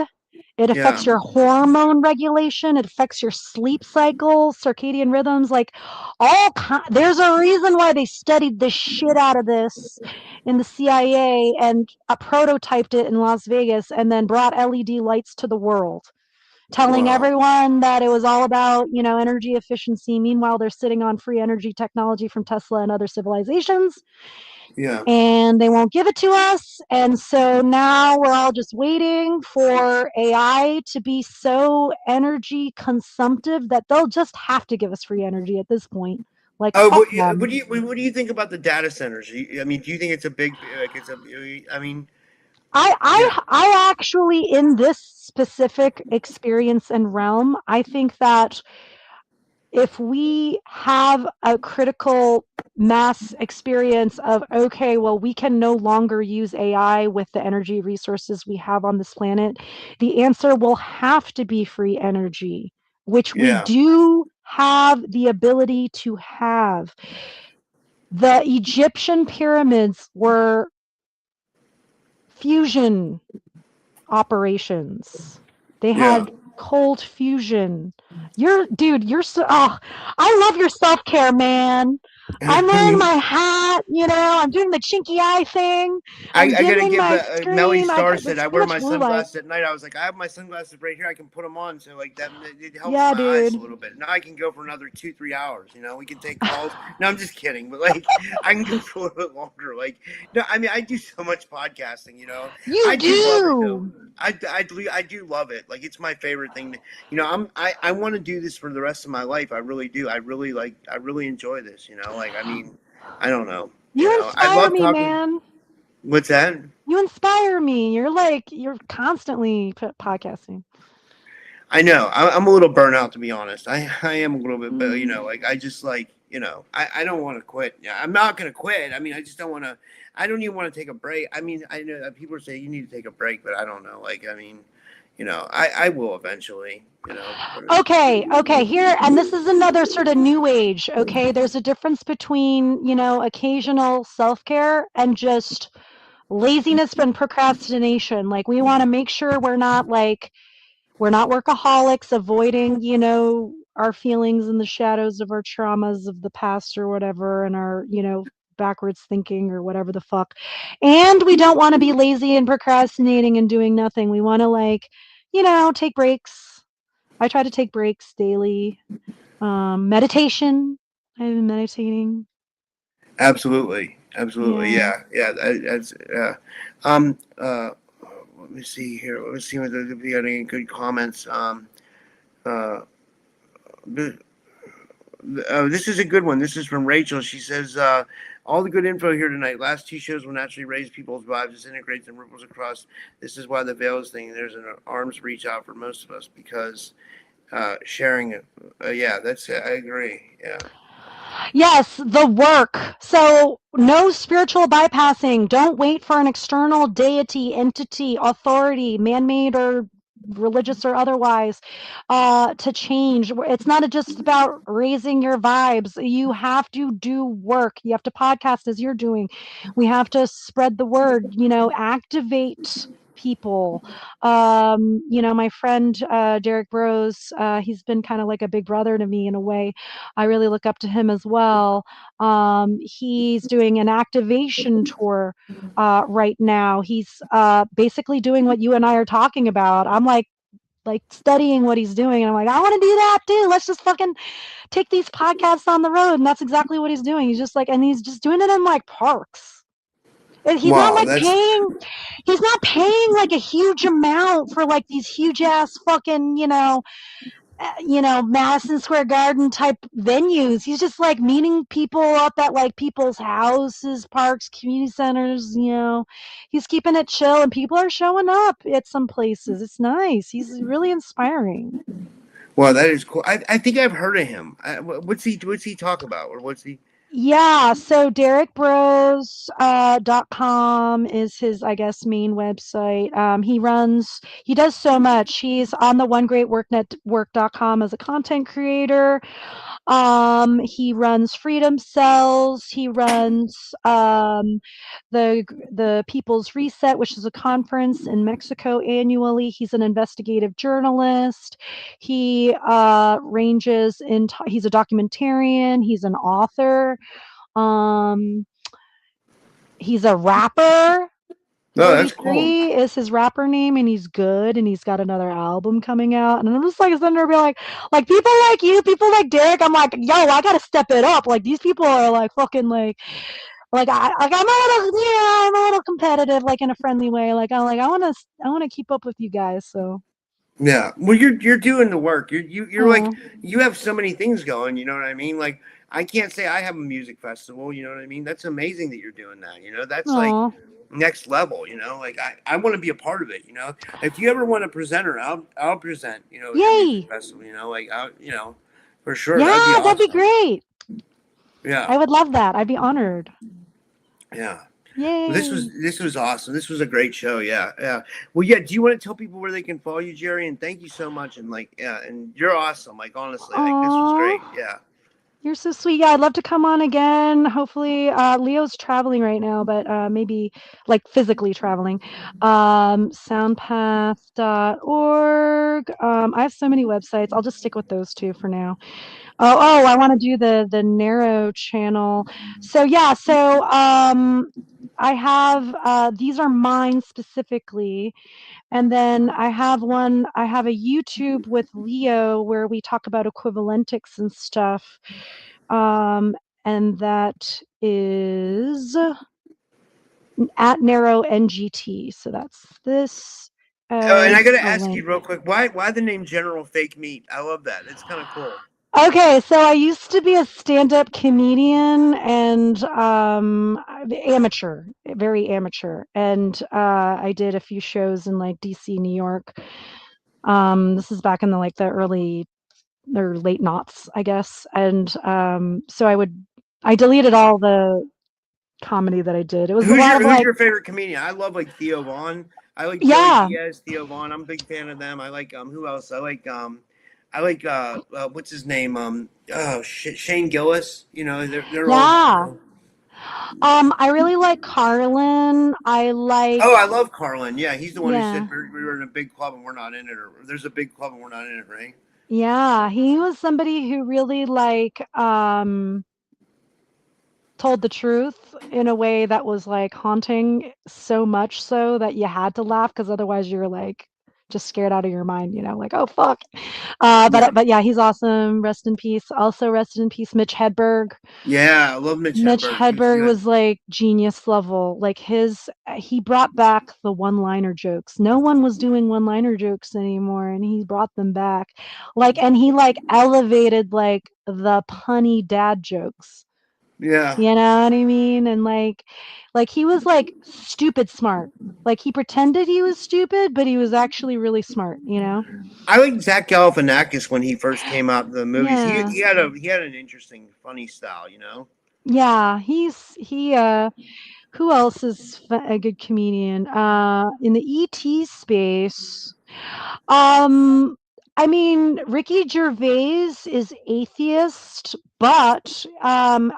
It Yeah. affects your hormone regulation. It affects your sleep cycle, circadian rhythms, like there's a reason why they studied the shit out of this in the CIA and prototyped it in Las Vegas and then brought LED lights to the world, telling Wow. everyone that it was all about, energy efficiency. Meanwhile, they're sitting on free energy technology from Tesla and other civilizations, Yeah. and they won't give it to us. And so now we're all just waiting for AI to be so energy consumptive that they'll just have to give us free energy at this point. Like, Oh, fuck what them. do you think about the data centers? I mean, do you think it's a big like it's a? I mean, I, yeah, I, I actually, in this specific experience and realm, I think that if we have a critical mass experience of, okay, well, we can no longer use AI with the energy resources we have on this planet, the answer will have to be free energy, which we yeah, do have the ability to have. The Egyptian pyramids were fusion operations. They yeah. had cold fusion. You're so, oh, I love your self care, man. I'm I wearing mean, my hat, I'm doing the chinky eye thing. I'm I gotta dimming give my Melly screen. Star said There's I too wear much my blue light. sunglasses at night. I was like, I have my sunglasses right here. I can put them on, so like that it helps Yeah, my eyes a dude. little bit. Now I can go for another 2-3 hours. We can take calls. No, I'm just kidding, but like I can go for a little bit longer. Like no, I mean I do so much podcasting. You I do love it though. do. I do love it. Like it's my favorite thing. I want to do this for the rest of my life. I really do. I really enjoy this. Like I mean, I don't know. You I inspire love me, talking. man. What's that? You inspire me. You're constantly podcasting. I know. I'm a little burnt out to be honest. I am a little bit, but Mm. like I just like I don't want to quit. Yeah, I'm not gonna quit. I mean, I just don't want to. I don't even want to take a break. I mean, I know that people say you need to take a break, but I don't know. Like, I mean, I will eventually. Okay, here, and this is another sort of new age, okay? There's a difference between, occasional self care and just laziness and procrastination. Like, we want to make sure we're not workaholics, avoiding, our feelings in the shadows of our traumas of the past or whatever, and our, backwards thinking or whatever the fuck. And we don't want to be lazy and procrastinating and doing nothing. We want to, take breaks. I try to take breaks daily. Meditation. I've been meditating. Absolutely, absolutely, Yeah. yeah, yeah. That's um. Uh, let me see here. Let me see whether we got any good comments. Uh, Oh, this is a good one. This is from Rachel. She says, all the good info here tonight. Last two shows will naturally raise people's vibes. This integrates and ripples across. This is why the veils thing. There's an arms reach out for most of us because sharing it. Yeah, I agree. Yeah. Yes, the work. So, no spiritual bypassing. Don't wait for an external deity, entity, authority, man made or religious or otherwise, to change. It's not just about raising your vibes. You have to do work. You have to podcast as you're doing. We have to spread the word, activate people. My friend, Derek Bros, he's been kind of like a big brother to me in a way. I really look up to him as well. He's doing an activation tour right now. He's basically doing what you and I are talking about. I'm like studying what he's doing, and I'm like, I want to do that too. Let's just fucking take these podcasts on the road. And that's exactly what he's doing. And he's just doing it in like parks. And he's not Wow, like that's paying like a huge amount for like these huge ass fucking, Madison Square Garden type venues. He's just like meeting people up at like people's houses, parks, community centers. He's keeping it chill, and people are showing up at some places. It's nice. He's really inspiring. that is cool. I think I've heard of him. What's he talk about or what's he? Yeah, so DerekBros.com is his, I guess, main website. He does so much. He's on the OneGreatWorkNetwork.com as a content creator. He runs Freedom Cells. He runs the People's Reset, which is a conference in Mexico annually. He's an investigative journalist. He ranges in. He's a documentarian. He's an author. Um, he's a rapper. Oh, that's cool. 33 is his rapper name, and he's good, and he's got another album coming out. And I'm just like sitting there being like people like you, people like Derek. I'm like, yo, I gotta step it up. Like these people are like fucking like I'm a little, I'm a little competitive, like in a friendly way. I wanna keep up with you guys. So, Yeah. Well, you're doing the work. You're like, oh, you have so many things going. You know what I mean? Like, I can't say I have a music festival. You know what I mean? That's amazing that you're doing that. You know, that's like oh, next level. You know, like I want to be a part of it. You know, if you ever want a presenter, I'll present. You know, at your music yay, festival. You know, like for sure that'd be yeah, that'd be awesome. great. Yeah. I would love that. I'd be honored. Yeah. Well, Yay. this was awesome. This was a great show. Yeah, yeah. Well, yeah. Do you want to tell people where they can follow you, Jerry? And thank you so much. And like, yeah, and you're awesome. Like, honestly, like this was great. Aw. Yeah. You're so sweet. Yeah, I'd love to come on again. Hopefully, Leo's traveling right now, but maybe like physically traveling. Soundpath.org. I have so many websites. I'll just stick with those two for now. I want to do the narrow channel. So yeah, I have these are mine specifically. And then I have a YouTube with Leo where we talk about equivalentics and stuff. Um, and that is at Narrow NGT. So that's this Oh, and I as got to a ask you link. real quick, why the name General Fake Meat? I love that. It's kind of cool. Okay, so I used to be a stand-up comedian and amateur, very amateur. And I did a few shows in like DC, New York. This is back in the like the early or late knots, I guess. And so I deleted all the comedy that I did. It was a lot of Who's like, your favorite comedian? I love like Theo Vaughn. I like Joey yeah, Diaz, Theo Vaughn. I'm a big fan of them. I like who else? I like what's his name? Shane Gillis. You know, they're all, you yeah. know. I really like Carlin. I like, Oh, I love Carlin. Yeah, he's the one who said yeah, we were in a big club and we're not in it, or there's a big club and we're not in it, right? yeah. He was somebody who really like told the truth in a way that was like haunting, so much so that you had to laugh because otherwise you're like just scared out of your mind, like, oh fuck. Yeah. But yeah, he's awesome. Rest in peace. Also rest in peace, Mitch Hedberg. Yeah, I love Mitch Mitch Hedberg. He's Hedberg good. was like genius level. Like he brought back the one-liner jokes. No one was doing one-liner jokes anymore, and he brought them back. And he like elevated like the punny dad jokes. Yeah. You know what I mean? And like he was like stupid smart. Like he pretended he was stupid, but he was actually really smart, you know? I like Zach Galifianakis when he first came out in the movies. Yeah. He had an interesting, funny style, you know. Yeah, who else is a good comedian? In the ET space, um, I mean, Ricky Gervais is atheist, but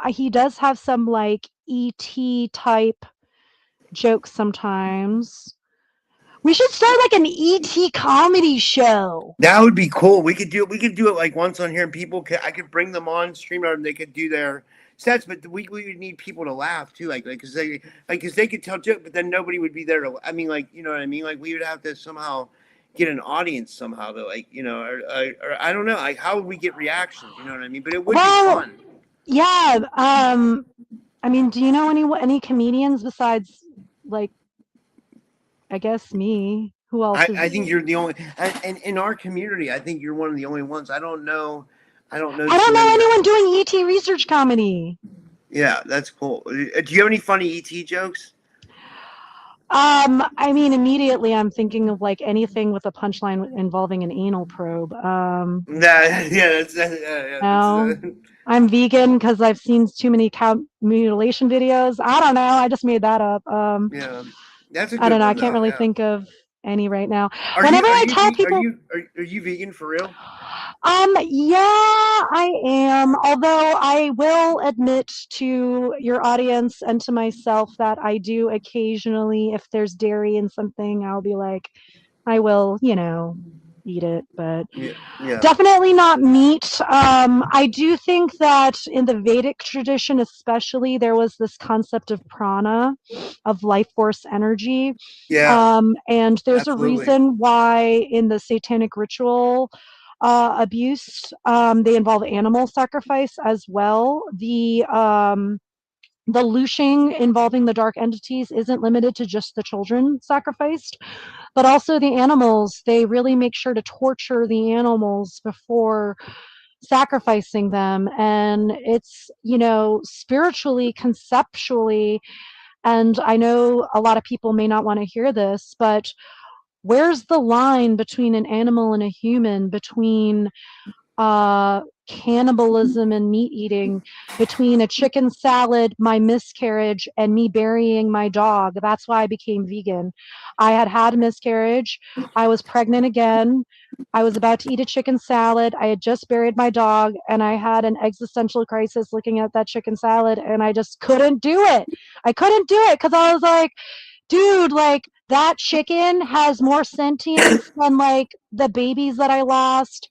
he does have some like ET type jokes sometimes. We should start like an ET comedy show. That would be cool. We could do it like once on here, and I could bring them on StreamYard, and they could do their sets. But we would need people to laugh too, because they could tell jokes, but then nobody would be there to. I mean, like you know what I mean? Like we would have to somehow get an audience somehow to or I don't know, like how would we get reactions? You know what I mean? But it would be Well, fun. yeah. I mean, do you know any comedians besides like I guess me? Who else I is? think you're the only, and in our community, I think you're one of the only ones. I don't know I too don't know many. anyone doing ET research comedy. Yeah, that's cool. Do you have any funny ET jokes? I mean, immediately I'm thinking of like anything with a punchline involving an anal probe. Nah, yeah, yeah, No, I'm vegan because I've seen too many cow mutilation videos. I don't know. I just made that up. yeah. That's a I don't good know. I one can't though. really Yeah. think of any right now. Are you Whenever are I you tell ve- people, are you vegan for real? yeah, I am. Although I will admit to your audience and to myself that I do occasionally, if there's dairy in something, I'll be like, I will, eat it, but Yeah, yeah, definitely not meat. I do think that in the Vedic tradition, especially, there was this concept of prana, of life force energy. yeah. And there's a Absolutely. reason why in the satanic ritual abuse, they involve animal sacrifice as well. The looshing involving the dark entities isn't limited to just the children sacrificed, but also the animals. They really make sure to torture the animals before sacrificing them. And it's, spiritually, conceptually, and I know a lot of people may not want to hear this, but where's the line between an animal and a human, between cannibalism and meat eating, between a chicken salad, my miscarriage, and me burying my dog? That's why I became vegan. I had had a miscarriage. I was pregnant again. I was about to eat a chicken salad. I had just buried my dog, and I had an existential crisis looking at that chicken salad, and I just couldn't do it. I couldn't do it because I was like, dude, like that chicken has more sentience than like the babies that I lost,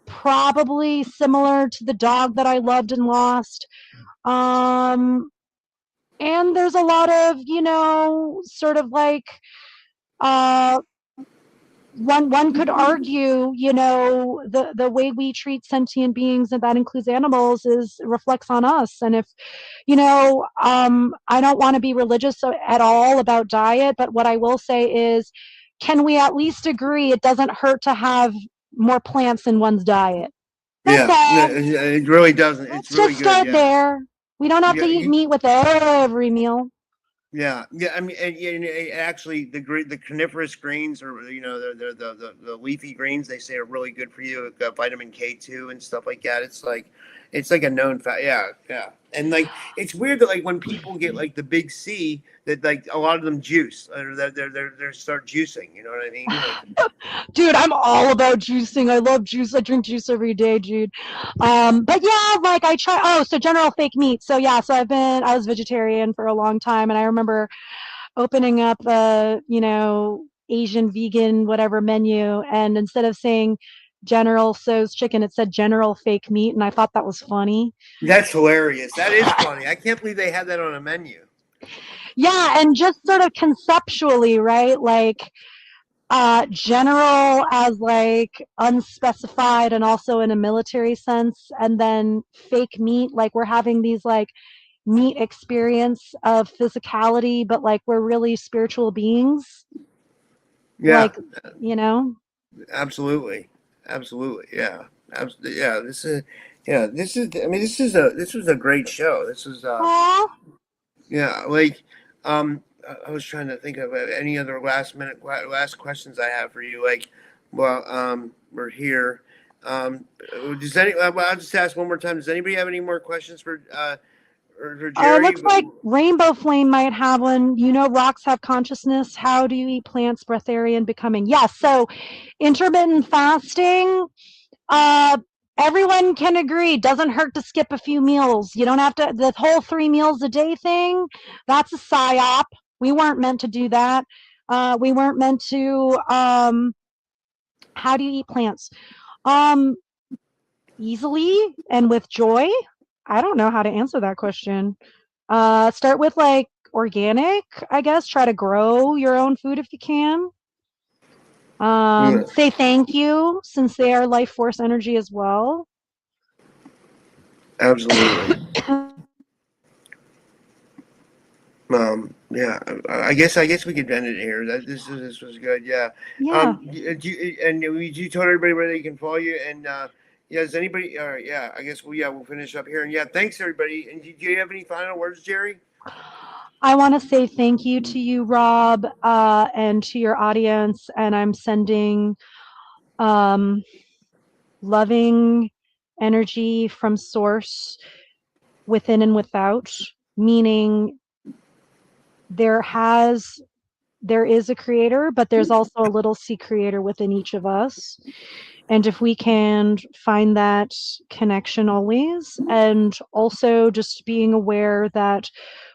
probably similar to the dog that I loved and lost. Um, and there's a lot of, sort of like, uh, one could argue, the way we treat sentient beings, and that includes animals, is reflects on us. And if, I don't want to be religious at all about diet, but what I will say is, can we at least agree it doesn't hurt to have more plants in one's diet? That's Yeah. No, all. it really doesn't. It's Let's really just good. start Yeah. there. We don't have to Yeah. eat meat with every meal. Yeah, yeah. I mean, actually, the coniferous greens, or the leafy greens, they say are really good for you. Got vitamin K2 and stuff like that. It's like a known fact. Yeah, yeah. And like, it's weird that like when people get like the big C, that like a lot of them juice, or they start juicing. You know what I mean? Like, Dude, I'm all about juicing. I love juice. I drink juice every day, dude. But yeah, like I try. Oh, so general fake meat. So yeah, so I was vegetarian for a long time, and I remember opening up a, Asian vegan whatever menu, and instead of saying General So's chicken, it said General Fake Meat, and I thought that was funny. that's hilarious. That is funny. I can't believe they had that on a menu. Yeah, and just sort of conceptually, right? Like general as like unspecified and also in a military sense, and then fake meat, like we're having these like meat experience of physicality, but like we're really spiritual beings, Yeah, like, you know. absolutely, absolutely. Yeah, absolutely. Yeah, this is. Yeah, this is. I mean, this was a great show. This was. Aw. Yeah, like, I was trying to think of any other last questions I have for you. Like, well, we're here. Does any? Well, I'll just ask one more time. Does anybody have any more questions for Jerry? Looks like Rainbow Flame might have one. Rocks have consciousness. How do you eat plants, breatharian becoming? Yeah, so intermittent fasting, uh, everyone can agree, doesn't hurt to skip a few meals. You don't have to, the whole 3 meals a day thing, that's a psyop. We weren't meant to do that. We weren't meant to, how do you eat plants? Um, Easily and with joy. I don't know how to answer that question. Start with like organic, I guess. Try to grow your own food if you can. Yeah, Say thank you, since they are life force energy as well. absolutely. Yeah, I guess we could end it here. This was good. Yeah. Yeah. You told everybody where they can follow you, and yeah, does anybody? Yeah, I guess we'll finish up here. And yeah, thanks everybody. And do you have any final words, Jerry? I want to say thank you to you, Rob, and to your audience. And I'm sending um, loving energy from source within and without, meaning there has there is a creator, but there's also a little c creator within each of us. And if we can find that connection always, and also just being aware that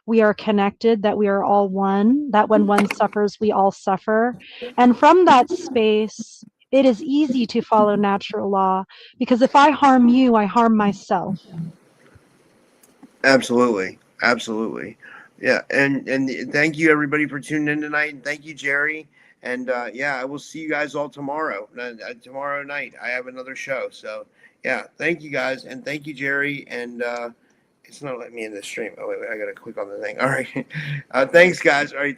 we are connected, that we are all one, that when one suffers, we all suffer. And from that space, it is easy to follow natural law, because if I harm you, I harm myself. Absolutely, absolutely. Yeah, and thank you everybody for tuning in tonight, and thank you, Jerry. And yeah, I will see you guys all tomorrow. Tomorrow night, I have another show. So yeah, thank you guys, and thank you, Jerry. And it's not letting me in the stream. Oh wait, I gotta click on the thing. All right, thanks guys. All right.